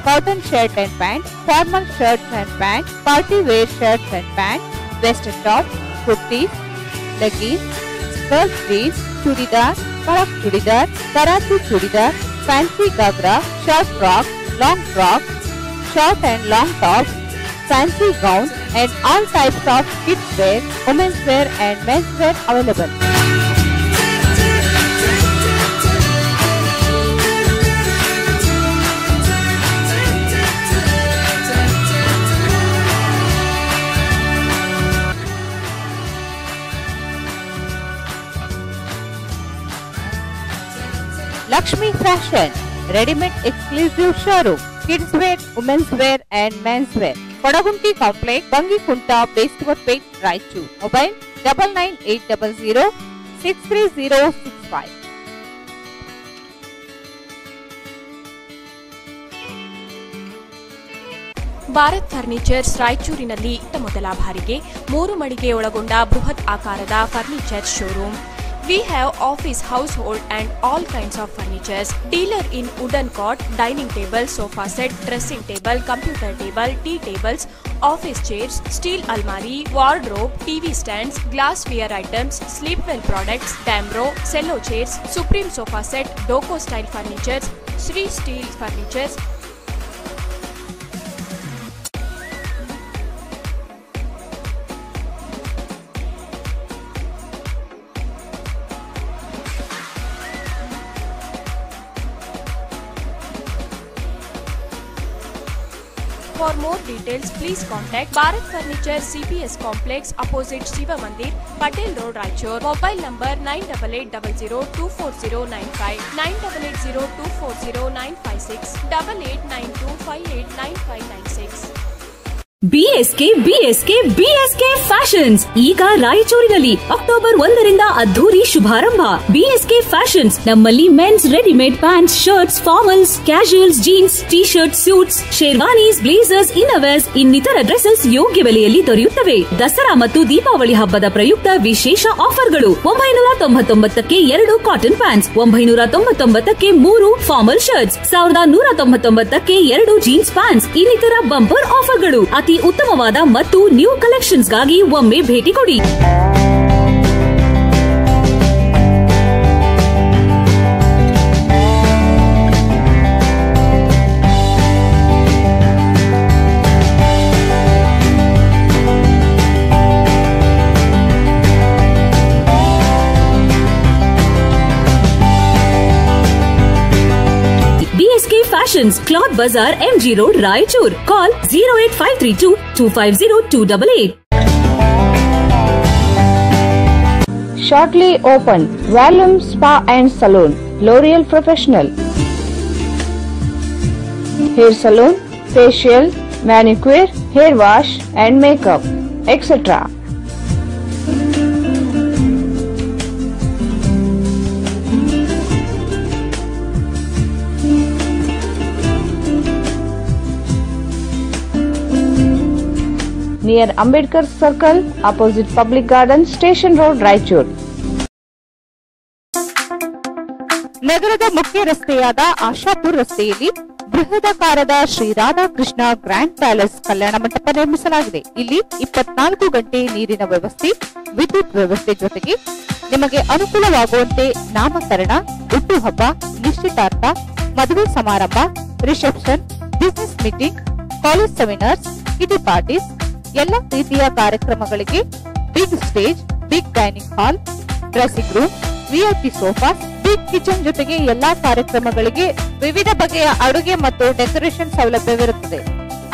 cotton shirt and pant, formal shirts and pant, party wear shirts and pant, western tops, kurtis, leggings, skirts, jeans, chudidar, karak chudidar, Karachi chudidar, fancy gagra, short frock, long frock, short and long tops, fancy gowns and all types of kids wear, women's wear and men's wear available. Lakshmi Fashion, ready-made exclusive showroom, kids wear, women's wear and men's wear. Kodagunti Complex, Bangikunta, Bestwapet, Raichur. Mobile 99800 63065. Bharat furnitures ರಾಯಚೂರಿನಲ್ಲಿ ಮೊದಲ ಬಾರಿಗೆ 3 ಮಳಿಗೆ ಒಳಗೊಂಡ ಬೃಹತ್ ಆಕಾರದ furniture showroom. We have office, household and all kinds of furnitures. Dealer in wooden cot, dining table, sofa set, dressing table, computer table, tea tables, office chairs, steel almari, wardrobe, TV stands, glassware items, sleepwell products, Damro, cello chairs, Supreme sofa set, Doco style furnitures, Sri steel furnitures. For more details, please contact Bharat Furniture CPS Complex opposite Shiva Mandir, Patel Road, Raichur. Mobile number 9880240959, 9880240956, 8892589596. BSK fashions ಈಗ ರಾಯಚೂರಿನಲ್ಲಿ October 1ರಿಂದ ಅದ್ದೂರಿ ಶುಭಾರಂಭ. BSK fashions ನಮ್ಮಲ್ಲಿ men's readymade pants, shirts, formals, casuals, jeans, T shirt, suits, sherwanis, blazers, innerwears ಇನ್ನಿತರ dresses ಯೋಗ್ಯ ಬೆಲೆಯಲ್ಲಿ ದೊರೆಯುತ್ತವೆ. ದಸರಾ ಮತ್ತು ದೀಪಾವಳಿ ಹಬ್ಬದ ಪ್ರಯುಕ್ತ ವಿಶೇಷ ಆಫರ್ಗಳು. 999ಕ್ಕೆ 2 ಕಾಟನ್ ಪ್ಯಾಂಟ್ಸ್, 999ಕ್ಕೆ 3 ಫಾರ್ಮಲ್ ಶರ್ಟ್ಸ್, 1199ಕ್ಕೆ 2 ಜೀನ್ಸ್ ಪ್ಯಾಂಟ್ಸ್ ಇನ್ನಿತರ ಬಂಪರ್ ಆಫರ್ಗಳು. ಅತಿ ಉತ್ತಮವಾದ ಮತ್ತು ನ್ಯೂ ಕಲೆಕ್ಷನ್ಸ್ಗಾಗಿ ಒಮ್ಮೆ ಭೇಟಿ ಕೊಡಿ. BSK Fashions, Cloth Bazaar, MG Road, Raichur. Call 08532-250-288. Shortly open Valum Spa and Saloon, L'Oreal Professional. Hair salon, facial, manicure, hair wash and makeup, etc. Near Ambedkar Circle, opposite Public Garden, Station Road, Raichur. ನಗರದ ಮುಖ್ಯ ರಸ್ತೆಯಾದ ಆಶಾಪುರ್ ರಸ್ತೆಯಲ್ಲಿ ಬೃಹದಾಕಾರದ Shri Radhakrishna grand palace Kalyana Mantapa ನಿರ್ಮಿಸಲಾಗಿದೆ. ಇಲ್ಲಿ 24 ಗಂಟೆ ನೀರಿನ ವ್ಯವಸ್ಥೆ, ವಿದ್ಯುತ್ ವ್ಯವಸ್ಥೆ ಜೊತೆಗೆ ನಿಮಗೆ ಅನುಕೂಲವಾಗುವಂತೆ ನಾಮಕರಣ, ಹುಟ್ಟುಹಬ್ಬ, ನಿಶ್ಚಿತಾರ್ಥ, ಮದುವೆ ಸಮಾರಂಭ, reception, business meeting, college seminars, kitty parties ಎಲ್ಲ ರೀತಿಯ ಕಾರ್ಯಕ್ರಮಗಳಿಗೆ big stage, big dining hall, dressing room, VIP sofa, big kitchen ಜೊತೆಗೆ ಎಲ್ಲಾ ಕಾರ್ಯಕ್ರಮಗಳಿಗೆ ವಿವಿಧ ಬಗೆಯ ಅಡುಗೆ ಮತ್ತು ಡೆಕೋರೇಷನ್ ಸೌಲಭ್ಯವಿರುತ್ತದೆ.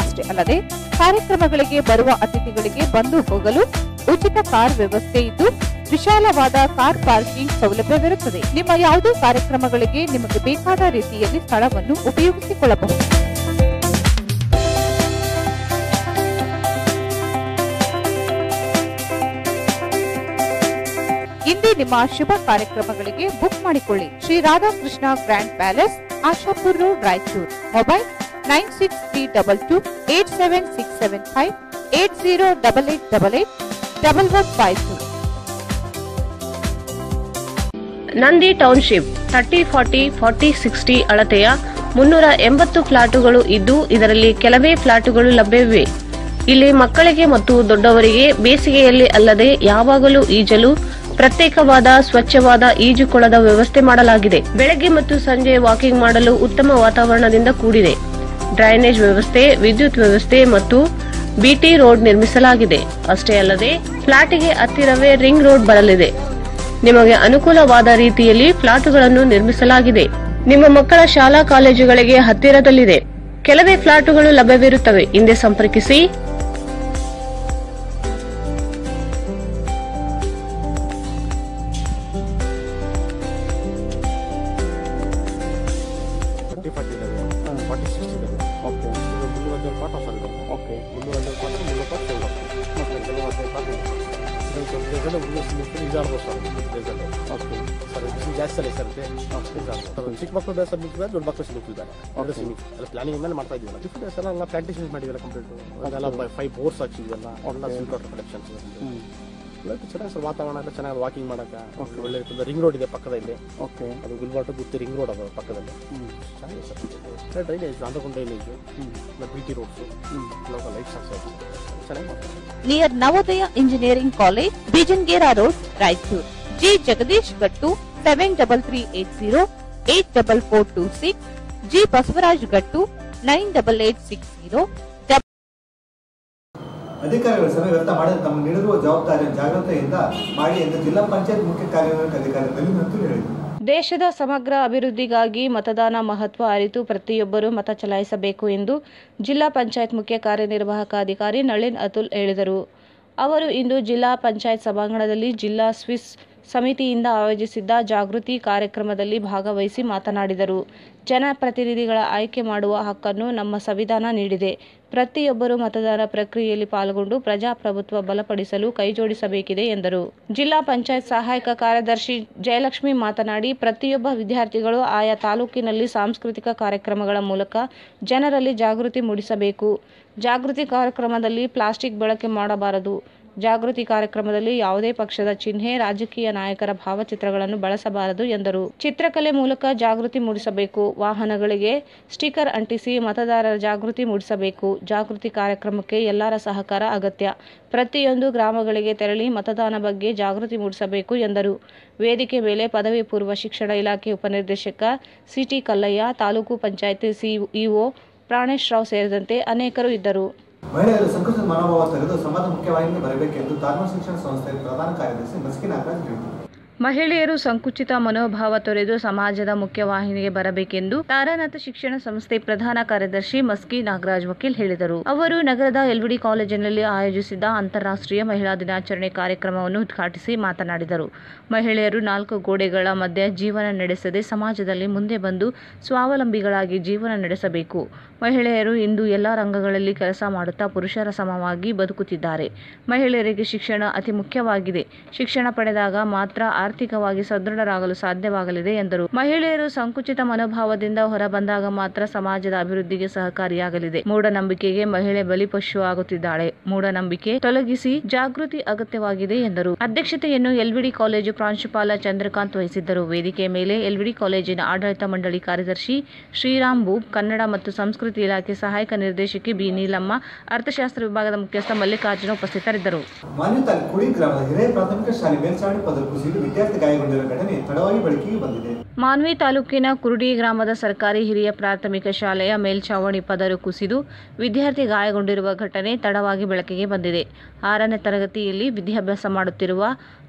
ಅಷ್ಟೇ ಅಲ್ಲದೆ ಕಾರ್ಯಕ್ರಮಗಳಿಗೆ ಬರುವ ಅತಿಥಿಗಳಿಗೆ ಬಂದು ಹೋಗಲು ಉಚಿತ ಕಾರ್ ವ್ಯವಸ್ಥೆ ಇದ್ದು ವಿಶಾಲವಾದ ಕಾರ್ ಪಾರ್ಕಿಂಗ್ ಸೌಲಭ್ಯವಿರುತ್ತದೆ. ನಿಮ್ಮ ಯಾವುದೇ ಕಾರ್ಯಕ್ರಮಗಳಿಗೆ ನಿಮಗೆ ಬೇಕಾದ ರೀತಿಯಲ್ಲಿ ಸ್ಥಳವನ್ನು ಉಪಯೋಗಿಸಿಕೊಳ್ಳಬಹುದು. ಇಂದೇ ನಿಮ್ಮ ಶುಭ ಕಾರ್ಯಕ್ರಮಗಳಿಗೆ ಬುಕ್ ಮಾಡಿಕೊಳ್ಳಿ. Shri Radhakrishna grand palace, Ashapur road, Raichur. Mobile 9632287675 8088881152. Nandi township 30-40-40-60 ಅಳತೆಯ 380 ಫ್ಲಾಟುಗಳು ಇದ್ದು ಇದರಲ್ಲಿ ಕೆಲವೇ ಫ್ಲಾಟುಗಳು ಲಭ್ಯವಿವೆ. ಇಲ್ಲಿ ಮಕ್ಕಳಿಗೆ ಮತ್ತು ದೊಡ್ಡವರಿಗೆ ಬೇಸಿಗೆಯಲ್ಲಿ ಅಲ್ಲದೆ ಯಾವಾಗಲೂ ಈಜಲು ಪ್ರತ್ಯೇಕವಾದ ಸ್ವಚ್ಛವಾದ ಈಜುಕೊಳದ ವ್ಯವಸ್ಥೆ ಮಾಡಲಾಗಿದೆ. ಬೆಳಗ್ಗೆ ಮತ್ತು ಸಂಜೆ ವಾಕಿಂಗ್ ಮಾಡಲು ಉತ್ತಮ ವಾತಾವರಣದಿಂದ ಕೂಡಿದೆ. ಡ್ರೈನೇಜ್ ವ್ಯವಸ್ಥೆ, ವಿದ್ಯುತ್ ವ್ಯವಸ್ಥೆ ಮತ್ತು ಬಿಟಿ ರೋಡ್ ನಿರ್ಮಿಸಲಾಗಿದೆ. ಅಷ್ಟೇ ಅಲ್ಲದೆ ಫ್ಲಾಟಿಗೆ ಹತ್ತಿರವೇ ರಿಂಗ್ ರೋಡ್ ಬರಲಿದೆ. ನಿಮಗೆ ಅನುಕೂಲವಾದ ರೀತಿಯಲ್ಲಿ ಫ್ಲಾಟುಗಳನ್ನು ನಿರ್ಮಿಸಲಾಗಿದೆ. ನಿಮ್ಮ ಮಕ್ಕಳ ಶಾಲಾ ಕಾಲೇಜುಗಳಿಗೆ ಹತ್ತಿರದಲ್ಲಿದೆ. ಕೆಲವೇ ಫ್ಲಾಟುಗಳು ಲಭ್ಯವಿರುತ್ತವೆ. ಹಿಂದೆ ಸಂಪರ್ಕಿಸಿ. 46 ಇದೆ. ಓಕೆ. ಇದು 315 ಪಾರ್ಟ್ ಆಫರ್ ಇದೆ. ಓಕೆ. 315 ಪಾರ್ಟ್ 300 ಪಾರ್ಟ್ ಸೇಲ್ ಆಗ್ತದೆ. ಓಕೆ. 315 ಪಾರ್ಟ್ ಇದಾರ್ಬೋದು ಸರ್ ರಿಸಲ್ಟ್. ಓಕೆ ಸರ್ ಬಿಸಿ ಜಾಸ್ತಿ ಅಲ್ಲ ಸರ್ ಚಿಕ್ಕ ಮಕ್ಕಳು ಬೇರೆ ಸಬ್ಮಿಟ್ ಬೇರೆ ದೊಡ್ಡ ಮಕ್ಕಳು ಸಬ್ಮಿಟ್ ಬೇರೆ ಎರಡು ಸಿಮಿಟ್ ಎಲ್ಲ ಪ್ಲಾನಿಂಗ್ ಮೇಲೆ ಮಾಡ್ತಾ ಇದೀವಲ್ಲ ಡಿಫ್ರೆನ್ಸ್ ಎಲ್ಲ ನಾವು ಪ್ರಾಕ್ಟೀಸ್ ಮಾಡಿದ್ದೀವಿ ಕಂಪ್ಲೀಟ್ ಅದೆಲ್ಲ 5 ಬೋರ್ಡ್ಸ್ ಹಾಕ್ಸಿದ್ವಲ್ಲ ಎಲ್ಲ ಸಿಲ್ಕ್ ವಾಟರ್ ಕಲೆಕ್ಷನ್ಸ್ ಚೆನ್ನಾಗಿ ಸರ್ ವಾತಾವರಣ ಎಲ್ಲ ಚೆನ್ನಾಗಿ ವಾಕಿಂಗ್ ಮಾಡೋಕೆ ಒಳ್ಳೆ ರಿಂಗ್ ರೋಡ್ ಇದೆ ಪಕ್ಕದಲ್ಲಿ. ಓಕೆ. ಅದು ಗುಲ್ಬರ್ಗ ಗುತ್ತಿ ರಿಂಗ್ ರೋಡ್ ಅದು ಪಕ್ಕದಲ್ಲಿ ಚೆನ್ನಾಗಿದೆ sir. Drainage underground drainage BT roads local lights ಹಾಕ್ಸೋದು ಚೆನ್ನಾಗಿ ಮಾಡ್ತಾರೆ. Near Navodaya engineering college Bijangera road Raichur. G Jagadish Gattu 7338 84426 G Basavaraj Gattu 98860. ಅಧಿಕಾರಿಗಳ ಸಭೆ ವ್ಯರ್ಥ ಮಾಡದೆ ತಮ್ಮ ನೀಡಿರುವ ಜವಾಬ್ದಾರಿಯನ್ನು ಜಾಗೃತೆಯಿಂದ ಮಾಡಿ ಎಂದು ಜಿಲ್ಲಾ ಪಂಚಾಯತ್ ಮುಖ್ಯ ಕಾರ್ಯನಿರ್ವಾಹಕ ಅಧಿಕಾರಿ ನಳಿನ್ ಹೇಳಿದರು. ದೇಶದ ಸಮಗ್ರ ಅಭಿವೃದ್ಧಿಗಾಗಿ ಮತದಾನ ಮಹತ್ವ ಅರಿತು ಪ್ರತಿಯೊಬ್ಬರೂ ಮತ ಚಲಾಯಿಸಬೇಕು ಎಂದು ಜಿಲ್ಲಾ ಪಂಚಾಯತ್ ಮುಖ್ಯ ಕಾರ್ಯನಿರ್ವಾಹಕ ಅಧಿಕಾರಿ ನಳಿನ್ ಅತುಲ್ ಹೇಳಿದರು. ಅವರು ಇಂದು ಜಿಲ್ಲಾ ಪಂಚಾಯತ್ ಸಭಾಂಗಣದಲ್ಲಿ ಜಿಲ್ಲಾ ಸ್ವಿಸ್ ಸಮಿತಿಯಿಂದ ಆಯೋಜಿಸಿದ್ದ ಜಾಗೃತಿ ಕಾರ್ಯಕ್ರಮದಲ್ಲಿ ಭಾಗವಹಿಸಿ ಮಾತನಾಡಿದರು. ಜನಪ್ರತಿನಿಧಿಗಳ ಆಯ್ಕೆ ಮಾಡುವ ಹಕ್ಕನ್ನು ನಮ್ಮ ಸಂವಿಧಾನ ನೀಡಿದೆ. ಪ್ರತಿಯೊಬ್ಬರೂ ಮತದಾನ ಪ್ರಕ್ರಿಯೆಯಲ್ಲಿ ಪಾಲ್ಗೊಂಡು ಪ್ರಜಾಪ್ರಭುತ್ವ ಬಲಪಡಿಸಲು ಕೈಜೋಡಿಸಬೇಕಿದೆ ಎಂದರು. ಜಿಲ್ಲಾ ಪಂಚಾಯತ್ ಸಹಾಯಕ ಕಾರ್ಯದರ್ಶಿ ಜಯಲಕ್ಷ್ಮಿ ಮಾತನಾಡಿ, ಪ್ರತಿಯೊಬ್ಬ ವಿದ್ಯಾರ್ಥಿಗಳು ಆಯಾ ತಾಲೂಕಿನಲ್ಲಿ ಸಾಂಸ್ಕೃತಿಕ ಕಾರ್ಯಕ್ರಮಗಳ ಮೂಲಕ ಜನರಲ್ಲಿ ಜಾಗೃತಿ ಮೂಡಿಸಬೇಕು. ಜಾಗೃತಿ ಕಾರ್ಯಕ್ರಮದಲ್ಲಿ ಪ್ಲಾಸ್ಟಿಕ್ ಬಳಕೆ ಮಾಡಬಾರದು. ಜಾಗೃತಿ ಕಾರ್ಯಕ್ರಮದಲ್ಲಿ ಯಾವುದೇ ಪಕ್ಷದ ಚಿಹ್ನೆ, ರಾಜಕೀಯ ನಾಯಕರ ಭಾವಚಿತ್ರಗಳನ್ನು ಬಳಸಬಾರದು ಎಂದರು. ಚಿತ್ರಕಲೆ ಮೂಲಕ ಜಾಗೃತಿ ಮೂಡಿಸಬೇಕು. ವಾಹನಗಳಿಗೆ ಸ್ಟಿಕರ್ ಅಂಟಿಸಿ ಮತದಾರರ ಜಾಗೃತಿ ಮೂಡಿಸಬೇಕು. ಜಾಗೃತಿ ಕಾರ್ಯಕ್ರಮಕ್ಕೆ ಎಲ್ಲರ ಸಹಕಾರ ಅಗತ್ಯ. ಪ್ರತಿಯೊಂದು ಗ್ರಾಮಗಳಿಗೆ ತೆರಳಿ ಮತದಾನ ಬಗ್ಗೆ ಜಾಗೃತಿ ಮೂಡಿಸಬೇಕು ಎಂದರು. ವೇದಿಕೆ ಮೇಲೆ ಪದವಿ ಪೂರ್ವ ಶಿಕ್ಷಣ ಇಲಾಖೆ ಉಪನಿರ್ದೇಶಕ ಸಿಟಿ ಕಲ್ಲಯ್ಯ, ತಾಲೂಕು ಪಂಚಾಯತ್ ಸಿಇಒ ಪ್ರಾಣೇಶ್ ರಾವ್ ಸೇರಿದಂತೆ ಅನೇಕರು ಇದ್ದರು. ಮಹಿಳೆಯರು ಸಂಕುಚಿತ ಮನೋಭಾವ ತೆಗೆದು ಸಮಾಜ ಮುಖ್ಯವಾಹಿನಿಗೆ ಬರಬೇಕೆಂದು ಧಾರ್ಮಿಕ ಶಿಕ್ಷಣ ಸಂಸ್ಥೆಯ ಪ್ರಧಾನ ಕಾರ್ಯದರ್ಶಿ ಮಸ್ಕಿ ನಾಗರಾಜ್ ಹೇಳಿದರು. ಮಹಿಳೆಯರು ಸಂಕುಚಿತ ಮನೋಭಾವ ತೊರೆದು ಸಮಾಜದ ಮುಖ್ಯವಾಹಿನಿಗೆ ಬರಬೇಕೆಂದು ತಾರಾನಾಥ ಶಿಕ್ಷಣ ಸಂಸ್ಥೆ ಪ್ರಧಾನ ಕಾರ್ಯದರ್ಶಿ ಮಸ್ಕಿ ನಾಗರಾಜ್ ವಕೀಲ್ ಹೇಳಿದರು. ಅವರು ನಗರದ ಎಲ್ವಿಡಿ ಕಾಲೇಜಿನಲ್ಲಿ ಆಯೋಜಿಸಿದ್ದ ಅಂತಾರಾಷ್ಟ್ರೀಯ ಮಹಿಳಾ ದಿನಾಚರಣೆ ಕಾರ್ಯಕ್ರಮವನ್ನು ಉದ್ಘಾಟಿಸಿ ಮಾತನಾಡಿದರು. ಮಹಿಳೆಯರು 4 ಗೋಡೆಗಳ ಮಧ್ಯೆ ಜೀವನ ನಡೆಸದೆ ಸಮಾಜದಲ್ಲಿ ಮುಂದೆ ಬಂದು ಸ್ವಾವಲಂಬಿಗಳಾಗಿ ಜೀವನ ನಡೆಸಬೇಕು. ಮಹಿಳೆಯರು ಇಂದು ಎಲ್ಲ ರಂಗಗಳಲ್ಲಿ ಕೆಲಸ ಮಾಡುತ್ತಾ ಪುರುಷರ ಸಮವಾಗಿ ಬದುಕುತ್ತಿದ್ದಾರೆ. ಮಹಿಳೆಯರಿಗೆ ಶಿಕ್ಷಣ ಅತಿ ಮುಖ್ಯವಾಗಿದೆ. ಶಿಕ್ಷಣ ಪಡೆದಾಗ ಮಾತ್ರ ಆರ್ಥಿಕವಾಗಿ ಸದೃಢರಾಗಲು ಸಾಧ್ಯವಾಗಲಿದೆ ಎಂದರು. ಮಹಿಳೆಯರು ಸಂಕುಚಿತ ಮನೋಭಾವದಿಂದ ಹೊರಬಂದಾಗ ಮಾತ್ರ ಸಮಾಜದ ಅಭಿವೃದ್ಧಿಗೆ ಸಹಕಾರಿಯಾಗಲಿದೆ. ಮೂಢನಂಬಿಕೆಗೆ ಮಹಿಳೆ ಬಲಿಪಶು ಆಗುತ್ತಿದ್ದಾಳೆ. ಮೂಢನಂಬಿಕೆ ತೊಲಗಿಸಿ ಜಾಗೃತಿ ಅಗತ್ಯವಾಗಿದೆ ಎಂದರು. ಅಧ್ಯಕ್ಷತೆಯನ್ನು ಎಲ್ವಿಡಿ ಕಾಲೇಜು ಪ್ರಾಂಶುಪಾಲ ಚಂದ್ರಕಾಂತ್ ವಹಿಸಿದ್ದರು. ವೇದಿಕೆ ಮೇಲೆ ಎಲ್ವಿಡಿ ಕಾಲೇಜಿನ ಆಡಳಿತ ಮಂಡಳಿ ಕಾರ್ಯದರ್ಶಿ ಶ್ರೀರಾಮ್ ಬೂಬ್, ಕನ್ನಡ ಮತ್ತು ಸಂಸ್ಕೃತಿ ಇಲಾಖೆ ಸಹಾಯಕ ನಿರ್ದೇಶಕಿ ಬಿ ನೀಲಮ್ಮ, ಅರ್ಥಶಾಸ್ತ್ರ ವಿಭಾಗದ ಮುಖ್ಯಸ್ಥ ಮಲ್ಲಿಕಾರ್ಜುನ ಉಪಸ್ಥಿತರಿದ್ದರು. ಮಾನ್ವಿ ತಾಲೂಕು ಕುಡಿ ಗ್ರಾಮದ ಹಿರಿಯ ಪ್ರಾಥಮಿಕ ಶಾಲೆ ಮೇಲ್ಚಾವಣಿ ಪದರ ಕುಸಿದು ವಿದ್ಯಾರ್ಥಿ ಗಾಯಗೊಂಡಿರುವ ಘಟನೆ ತಡವಾಗಿ ಬೆಳಕಿಗೆ ಬಂದಿದೆ. ಮಾನ್ವಿ ತಾಲೂಕಿನ ಕುರುಡಿ ಗ್ರಾಮದ ಸರ್ಕಾರಿ ಹಿರಿಯ ಪ್ರಾಥಮಿಕ ಶಾಲೆಯ ಮೇಲ್ಛಾವಣಿ ಪದರು ಕುಸಿದು ವಿದ್ಯಾರ್ಥಿ ಗಾಯಗೊಂಡಿರುವ ಘಟನೆ ತಡವಾಗಿ ಬೆಳಕಿಗೆ ಬಂದಿದೆ. 6ನೇ ತರಗತಿಯಲ್ಲಿ ವಿದ್ಯಾಭ್ಯಾಸ ಮಾಡುತ್ತಿರುವ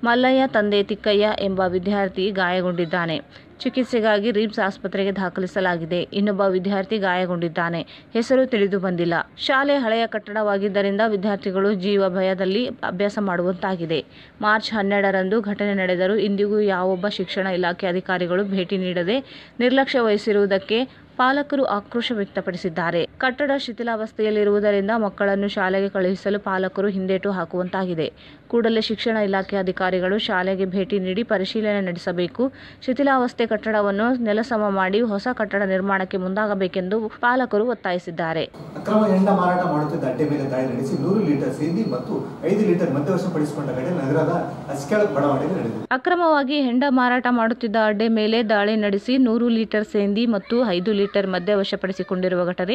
ಮಲ್ಲಯ್ಯ ತಂದೆ ತಿಕ್ಕಯ್ಯ ಎಂಬ ವಿದ್ಯಾರ್ಥಿ ಗಾಯಗೊಂಡಿದ್ದಾನೆ. ಚಿಕಿತ್ಸೆಗಾಗಿ ರಿಮ್ಸ್ ಆಸ್ಪತ್ರೆಗೆ ದಾಖಲಿಸಲಾಗಿದೆ. ಇನ್ನೊಬ್ಬ ವಿದ್ಯಾರ್ಥಿ ಗಾಯಗೊಂಡಿದ್ದಾನೆ. ಹೆಸರು ತಿಳಿದು ಬಂದಿಲ್ಲ. ಶಾಲೆ ಹಳೆಯ ಕಟ್ಟಡವಾಗಿದ್ದರಿಂದ ವಿದ್ಯಾರ್ಥಿಗಳು ಜೀವ ಭಯದಲ್ಲಿ ಅಭ್ಯಾಸ ಮಾಡುವಂತಾಗಿದೆ. ಮಾರ್ಚ್ 12ರಂದು ಘಟನೆ ನಡೆದರೂ ಇಂದಿಗೂ ಯಾವೊಬ್ಬ ಶಿಕ್ಷಣ ಇಲಾಖೆ ಅಧಿಕಾರಿಗಳು ಭೇಟಿ ನೀಡದೆ ನಿರ್ಲಕ್ಷ್ಯ ವಹಿಸಿರುವುದಕ್ಕೆ ಪಾಲಕರು ಆಕ್ರೋಶ ವ್ಯಕ್ತಪಡಿಸಿದ್ದಾರೆ. ಕಟ್ಟಡ ಶಿಥಿಲಾವಸ್ಥೆಯಲ್ಲಿರುವುದರಿಂದ ಮಕ್ಕಳನ್ನು ಶಾಲೆಗೆ ಕಳುಹಿಸಲು ಪಾಲಕರು ಹಿಂದೇಟು ಹಾಕುವಂತಾಗಿದೆ. ಕೂಡಲೇ ಶಿಕ್ಷಣ ಇಲಾಖೆ ಅಧಿಕಾರಿಗಳು ಶಾಲೆಗೆ ಭೇಟಿ ನೀಡಿ ಪರಿಶೀಲನೆ ನಡೆಸಬೇಕು. ಶಿಥಿಲಾವಸ್ಥೆ ಕಟ್ಟಡವನ್ನು ನೆಲಸಮ ಮಾಡಿ ಹೊಸ ಕಟ್ಟಡ ನಿರ್ಮಾಣಕ್ಕೆ ಮುಂದಾಗಬೇಕೆಂದು ಪಾಲಕರು ಒತ್ತಾಯಿಸಿದ್ದಾರೆ. ಅಕ್ರಮ ಹೆಂಡ ಮಾರಾಟ ಮಾಡುತ್ತಿದ್ದ ಅಡ್ಡೆ ಮೇಲೆ ದಾಳಿ ನಡೆಸಿ 100 ಲೀಟರ್ ಸೇಂದಿ ಮತ್ತು 5 ಲೀಟರ್ ಮದ್ಯ ವಶಪಡಿಸಿಕೊಂಡ ಘಟನೆ ನಗರದ ಅಸ್ಕ್ಯಾಳ ಬಡಾವಣೆಯಲ್ಲಿ ನಡೆದಿದೆ. ಅಕ್ರಮವಾಗಿ ಹೆಂಡ ಮಾರಾಟ ಮಾಡುತ್ತಿದ್ದ ಅಡ್ಡೆ ಮೇಲೆ ದಾಳಿ ನಡೆಸಿ 100 ಲೀಟರ್ ಸೇಂದಿ ಮತ್ತು 5 ಲೀಟರ್ ಮದ್ಯ ವಶಪಡಿಸಿಕೊಂಡಿರುವ ಘಟನೆ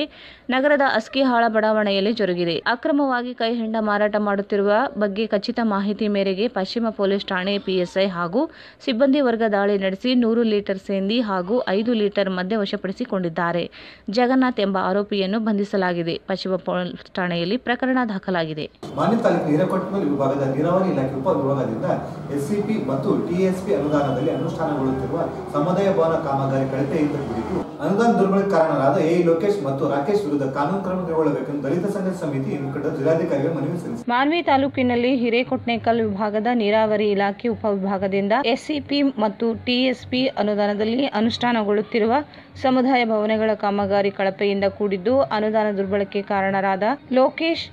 ನಗರದ ಅಸ್ಕಿಹಾಳ ಬಡಾವಣೆಯಲ್ಲಿ ಜರುಗಿದೆ. ಅಕ್ರಮವಾಗಿ ಕೈ ಹೆಂಡ ಮಾರಾಟ ಮಾಡುತ್ತಿರುವ ಬಗ್ಗೆ ಖಚಿತ ಮಾಹಿತಿ ಮೇರೆಗೆ ಪಶ್ಚಿಮ ಪೊಲೀಸ್ ಠಾಣೆ ಪಿಎಸ್ಐ ಹಾಗೂ ಸಿಬ್ಬಂದಿ ವರ್ಗ ದಾಳಿ ನಡೆಸಿ 100 ಲೀಟರ್ ಸೇಂದಿ ಹಾಗೂ 5 ಲೀಟರ್ ಮದ್ಯ ವಶಪಡಿಸಿಕೊಂಡಿದ್ದಾರೆ. ಜಗನ್ನಾಥ್ ಎಂಬ ಆರೋಪಿಯನ್ನು ಬಂಧಿಸಲಾಗಿದೆ. ಪಶ್ಚಿಮ ಪೊಲೀಸ್ ಠಾಣೆಯಲ್ಲಿ ಪ್ರಕರಣ ದಾಖಲಾಗಿದೆ. ಮಾನ್ವಿ ತಾಲೂಕಿನ ಹಿರೇಕೊಟ್ಟಮಲ್ ವಿಭಾಗದ ನೀರಾವರಿ ಇಲಾಖೆ ಉಪ ವಿಭಾಗದಿಂದ ಎಸ್ಸಿಪಿ ಮತ್ತು ಟಿಎಸ್ಪಿ ಅನುದಾನದಲ್ಲಿ ಅನುಷ್ಠಾನಗೊಳ್ಳುತ್ತಿರುವ ಸಮುದಾಯ ಭವನ ಕಾಮಗಾರಿ ಕಳಪೆಯಿಂದ ಕುರಿತು ಅನುದಾನ ದುರ್ಬಳಕೆ ಕಾರಣರಾದ ಎ ಲೋಕೇಶ್ ಮತ್ತು ರಾಕೇಶ್ ವಿರುದ್ಧ ಕಾನೂನು ಕ್ರಮ ಕೈಗೊಳ್ಳಬೇಕೆಂದು ದಲಿತ ಸಂಘರ್ಷ ಸಮಿತಿ ಮುಖಂಡರು ಜಿಲ್ಲಾಧಿಕಾರಿಗೆ ಮನವಿ ಸಲ್ಲಿಸಿದರು. ಮಾನ್ವಿ ತಾಲೂಕಿನಲ್ಲಿ ಹಿರೇಕೊಟ್ನೇಕಲ್ ವಿಭಾಗದ ನೀರಾವರಿ ಇಲಾಖೆ ಉಪವಿಭಾಗದಿಂದ ಎಸ್ಸಿಪಿ ಮತ್ತು ಟಿಎಸ್ಪಿ ಅನುದಾನದಲ್ಲಿ ಅನುಷ್ಠಾನಗೊಳ್ಳುತ್ತಿರುವ ಸಮುದಾಯ ಭವನಗಳ ಕಾಮಗಾರಿ ಕಳಪೆಯಿಂದ ಕೂಡಿದ್ದು ಅನುದಾನ ದುರ್ಬಳಕೆ ಕಾರಣರಾದ ಲೋಕೇಶ್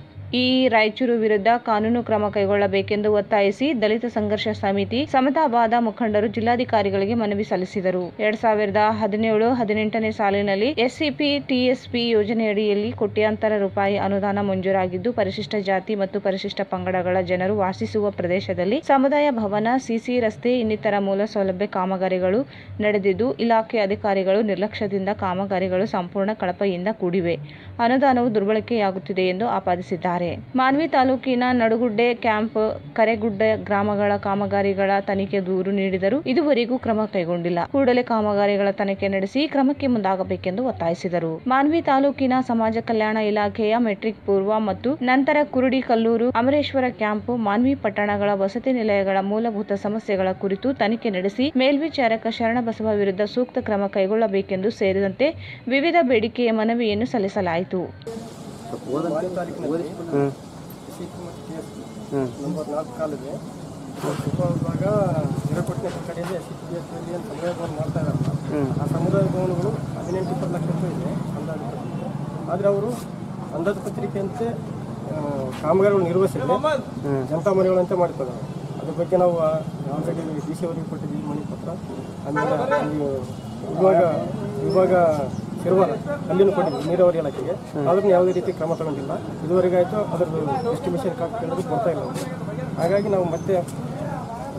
ರಾಯಚೂರು ವಿರುದ್ಧ ಕಾನೂನು ಕ್ರಮ ಕೈಗೊಳ್ಳಬೇಕೆಂದು ಒತ್ತಾಯಿಸಿ ದಲಿತ ಸಂಘರ್ಷ ಸಮಿತಿ ಸಮತಾವಾದ ಮುಖಂಡರು ಜಿಲ್ಲಾಧಿಕಾರಿಗಳಿಗೆ ಮನವಿ ಸಲ್ಲಿಸಿದರು. 2017-18ನೇ ಸಾಲಿನಲ್ಲಿ ಎಸ್ಸಿಪಿ ಟಿಎಸ್ಪಿ ಯೋಜನೆಯಡಿಯಲ್ಲಿ ಕೋಟ್ಯಾಂತರ ರೂಪಾಯಿ ಅನುದಾನ ಮಂಜೂರಾಗಿದ್ದು ಪರಿಶಿಷ್ಟ ಜಾತಿ ಮತ್ತು ಪರಿಶಿಷ್ಟ ಪಂಗಡಗಳ ಜನರು ವಾಸಿಸುವ ಪ್ರದೇಶದಲ್ಲಿ ಸಮುದಾಯ ಭವನ, ಸಿಸಿ ರಸ್ತೆ ಇನ್ನಿತರ ಮೂಲ ಸೌಲಭ್ಯ ಕಾಮಗಾರಿಗಳು ನಡೆದಿದ್ದು ಇಲಾಖೆ ಅಧಿಕಾರಿಗಳು ನಿರ್ಲಕ್ಷ್ಯದಿಂದ ಕಾಮಗಾರಿಗಳು ಸಂಪೂರ್ಣ ಕಳಪೆಯಿಂದ ಕೂಡಿವೆ. ಅನುದಾನವು ದುರ್ಬಳಕೆಯಾಗುತ್ತಿದೆ ಎಂದು ಆಪಾದಿಸಿದ್ದಾರೆ. ಮಾನ್ವಿ ತಾಲೂಕಿನ ನಡುಗುಡ್ಡೆ ಕ್ಯಾಂಪ್, ಕರೆಗುಡ್ಡ ಗ್ರಾಮಗಳ ಕಾಮಗಾರಿಗಳ ತನಿಖೆ ದೂರು ನೀಡಿದರೂ ಇದುವರೆಗೂ ಕ್ರಮ ಕೈಗೊಂಡಿಲ್ಲ. ಕೂಡಲೇ ಕಾಮಗಾರಿಗಳ ತನಿಖೆ ನಡೆಸಿ ಕ್ರಮಕ್ಕೆ ಮುಂದಾಗಬೇಕೆಂದು ಒತ್ತಾಯಿಸಿದರು. ಮಾನ್ವಿ ತಾಲೂಕಿನ ಸಮಾಜ ಕಲ್ಯಾಣ ಇಲಾಖೆಯ ಮೆಟ್ರಿಕ್ ಪೂರ್ವ ಮತ್ತು ನಂತರ ಕುರುಡಿ ಕಲ್ಲೂರು, ಅಮರೇಶ್ವರ ಕ್ಯಾಂಪ್, ಮಾನ್ವಿ ಪಟ್ಟಣಗಳ ವಸತಿ ನಿಲಯಗಳ ಮೂಲಭೂತ ಸಮಸ್ಯೆಗಳ ಕುರಿತು ತನಿಖೆ ನಡೆಸಿ ಮೇಲ್ವಿಚಾರಕ ಶರಣಬಸವ ವಿರುದ್ಧ ಸೂಕ್ತ ಕ್ರಮ ಕೈಗೊಳ್ಳಬೇಕೆಂದು ಸೇರಿದಂತೆ ವಿವಿಧ ಬೇಡಿಕೆಯ ಮನವಿಯನ್ನು ಸಲ್ಲಿಸಲಾಯಿತು. ನಂಬರ್ 4 ಕಾಲಿದೆ ಉಪವಿಭಾಗ ಹಿರೇಕೊಟ್ನೆ ಕಡೆಯಿಂದ SCPSನಲ್ಲಿ ಏನು ಸಮುದಾಯ ಭವನ ಮಾಡ್ತಾ ಇದ್ದಾರೆ. ಆ ಸಮುದಾಯ ಭವನಗಳು 18-20 ಲಕ್ಷ ರೂಪಾಯಿ ಇದೆ ಅಂದಾಜು. ಆದರೆ ಅವರು ಅಂದಾಜು ಪತ್ರಿಕೆಯಂತೆ ಕಾಮಗಾರಿಗಳು ನಿರ್ವಹಿಸಿದ್ರೆ ಜನತಾ ಮನೆಗಳಂತೆ ಮಾಡ್ತಾರೆ. ಅದ್ರ ಬಗ್ಗೆ ನಾವು ಆಲ್ರೆಡಿ DC ಅವರಿಗೆ ಕೊಟ್ಟಿದ್ದೀವಿ ಮನೆ ಪತ್ರ. ಆಮೇಲೆ ವಿಭಾಗ ಶಿರವಾರ ಅಲ್ಲಿನೂ ಕೊಟ್ಟಿದ್ದೀವಿ ನೀರಾವರಿ ಇಲಾಖೆಗೆ. ಆದ್ರೂ ಯಾವುದೇ ರೀತಿ ಕ್ರಮ ತಗೊಂಡಿಲ್ಲ. ಇದುವರೆಗೆ ಆಯಿತು ಅದರದ್ದು ಎಸ್ಟಿಮೇಷನ್ ಕೇಳಿದ್ರು ಕೊಡ್ತಾ ಇಲ್ಲ. ಹಾಗಾಗಿ ನಾವು ಮತ್ತೆ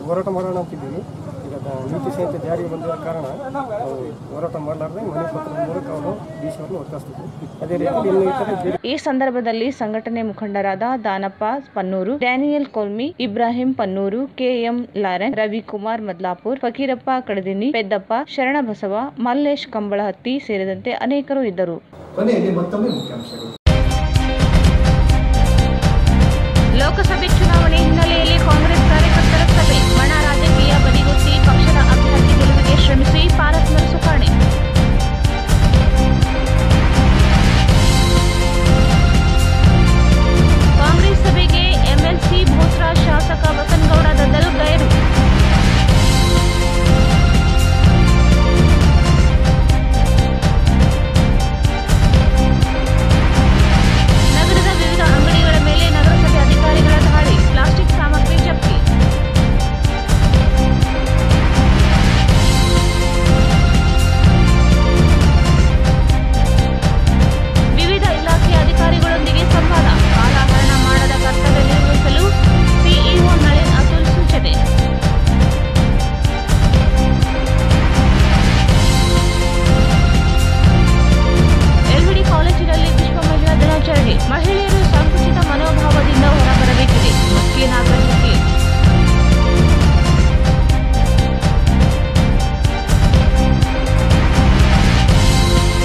ಹೋರಾಟ ಮಾಡೋಣ ಅಂತಿದ್ದೀವಿ. ಈಗ ನೀತಿ ಸಂಹಿತೆ ಜಾರಿಗೆ ಬಂದಿರೋ ಕಾರಣ ನಾವು ಹೋರಾಟ ಮಾಡಲಾರ್ದೆ ಮನೆ ಪತ್ರದ ಮೂಲಕ ಅವರು DC ಅವರನ್ನು ಒತ್ತಾಯಿಸ್ತಿದ್ವಿ. ಅದೇ ರೀತಿ ಇನ್ನು ಈ ಸಂದರ್ಭದಲ್ಲಿ ಸಂಘಟನೆ ಮುಖಂಡರಾದ Danappa Pannur, Daniel Kolmi, Ibrahim Pannur, KM Lauren, Ravikumar Madlapur, Fakirappa Kadadini, Peddappa, Sharanabasava, Mallesh Kambalahatti ಸೇರಿದಂತೆ ಅನೇಕರು ಇದ್ದರು. ಕೊನೆಯಲ್ಲಿ ಮತ್ತೊಮ್ಮೆ ಮುಖ್ಯಾಂಶಗಳು. ಲೋಕಸಭೆ ಚುನಾವಣೆ ಹಿನ್ನೆಲೆಯಲ್ಲಿ ಕಾಂಗ್ರೆಸ್ ಕಾರ್ಯಕರ್ತರ ಸಭೆ, ಬಣ ರಾಜಕೀಯ ಬದಿಗೊತ್ತಿ ಪಕ್ಷದ ಅಭ್ಯರ್ಥಿ ಗೆಲುವಿಗೆ ಶ್ರಮಿಸಿ ಪಾರಸ್ಪರ ಸುಖಾಣೆ. ಕಾಂಗ್ರೆಸ್ ಸಭೆಗೆ MLC ಭೋಸ್ರಾ ಶಾಸಕ ಬಸನಗೌಡ ದದ್ದಲ್ ಗೈರು. ನಗರದ ವಿವಿಧ ಅಂಗಡಿಗಳ ಮೇಲೆ ನಗರಸಭೆ ಅಧಿಕಾರಿಗಳ ದಾಳಿ, ಪ್ಲಾಸ್ಟಿಕ್ ಸಾಮಗ್ರಿ ಜಪ್ತಿ. ವಿವಿಧ ಇಲಾಖೆಯ ಅಧಿಕಾರಿಗಳೊಂದಿಗೆ ಸಂವಾದ, ಕಾಲಹರಣ ಮಾಡದ ಕರ್ತವ್ಯ ನಿರ್ವಹಿಸಲು CEO ನಳಿನ್ ಅತುಲ್ ಸೂಚನೆ. LVD ಕಾಲೇಜಿನಲ್ಲಿ ವಿಶ್ವ ಮಹಿಳಾ ದಿನಾಚರಣೆ, ಮಹಿಳೆಯರು ಸಂಕುಚಿತ ಮನೋಭಾವದಿಂದ ಹೊರಬರಬೇಕಿದೆ. ಮುಖ್ಯ ನಾಗರಿಕತೆ.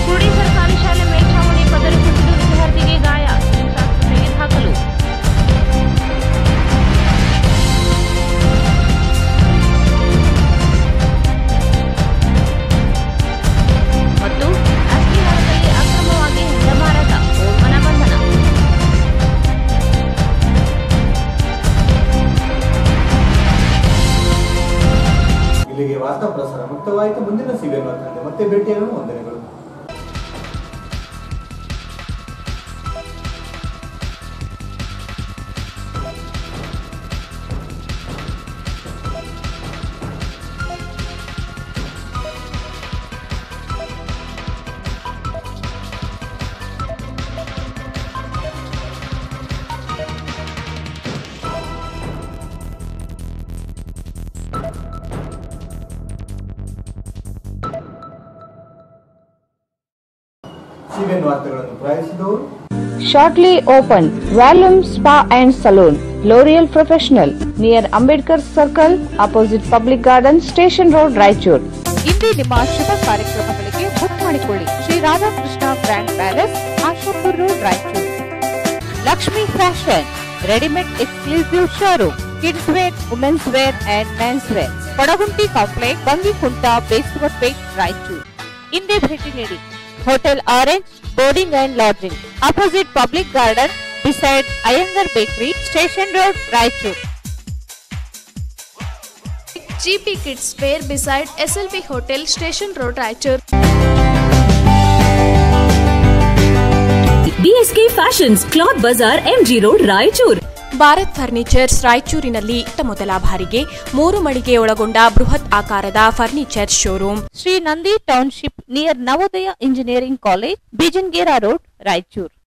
ಕುಡಿ ಸರ್ಕಾರಿ ಶಾಲೆ ಮೇಲ್ಛಾವಣಿ ಪದರು ಕುಸಿದು ವಿದ್ಯಾರ್ಥಿಗೆ ಗಾಯ, ಆಸ್ಪತ್ರೆಗೆ ದಾಖಲು. ಮತ್ತು ಅಸ್ಥಿಹಾರದಲ್ಲಿ ಅಕ್ರಮವಾಗಿ ಹೆಂಡ ಮಾರಾಟ, ಓರ್ವನ ಬಂಧನ. ಇಲ್ಲಿಗೆ ವಾರ್ತಾ ಪ್ರಸಾರ ಮುಕ್ತವಾಯಿತು. ಮುಂದಿನ CBN ವಾರ್ತೆಗಳಲ್ಲಿ ಮತ್ತೆ ಭೇಟಿಯಾಗೋಣ. ವಂದನೆಗಳು. CBN ವಾರ್ತೆಗಳನ್ನು ಪ್ರಾಯಿಸಿದವರು Shortly open Volume Spa and Saloon, L'Oreal Professional, near Ambedkar Circle, opposite Public Garden, Station Road, Raichur. ಇಂದೇ ನಿಮ್ಮ ಶುಭ ಕಾರ್ಯಕ್ರಮಗಳಿಗೆ ಬುಕ್ ಮಾಡಿಕೊಳ್ಳಿ. Shri Radhakrishna grand palace, Ashapur road, Raichur. Lakshmi fashion, readymade exclusive showroom, kids wear, women's wear and men's wear, Padagunti complex, Bangikunta, Beswarpet, Raichur. ಇಂದೇ ಭೇಟಿ ನೀಡಿ. Hotel Orange, boarding and lodging. Opposite Public Garden, beside Iyengar Bakery, Station Road, Raichur. GP Kids Fair beside SLV Hotel, Station Road, Raichur. BSK Fashions, Cloth Bazaar, MG Road, Raichur. Bharat furnitures ರಾಯಚೂರಿನಲ್ಲಿ ಮೊದಲ ಬಾರಿಗೆ 3 ಮಳಿಗೆ ಒಳಗೊಂಡ ಬೃಹತ್ ಆಕಾರದ furniture showroom. Shri Nandi township near Navodaya engineering college, Bijangera road, Raichur.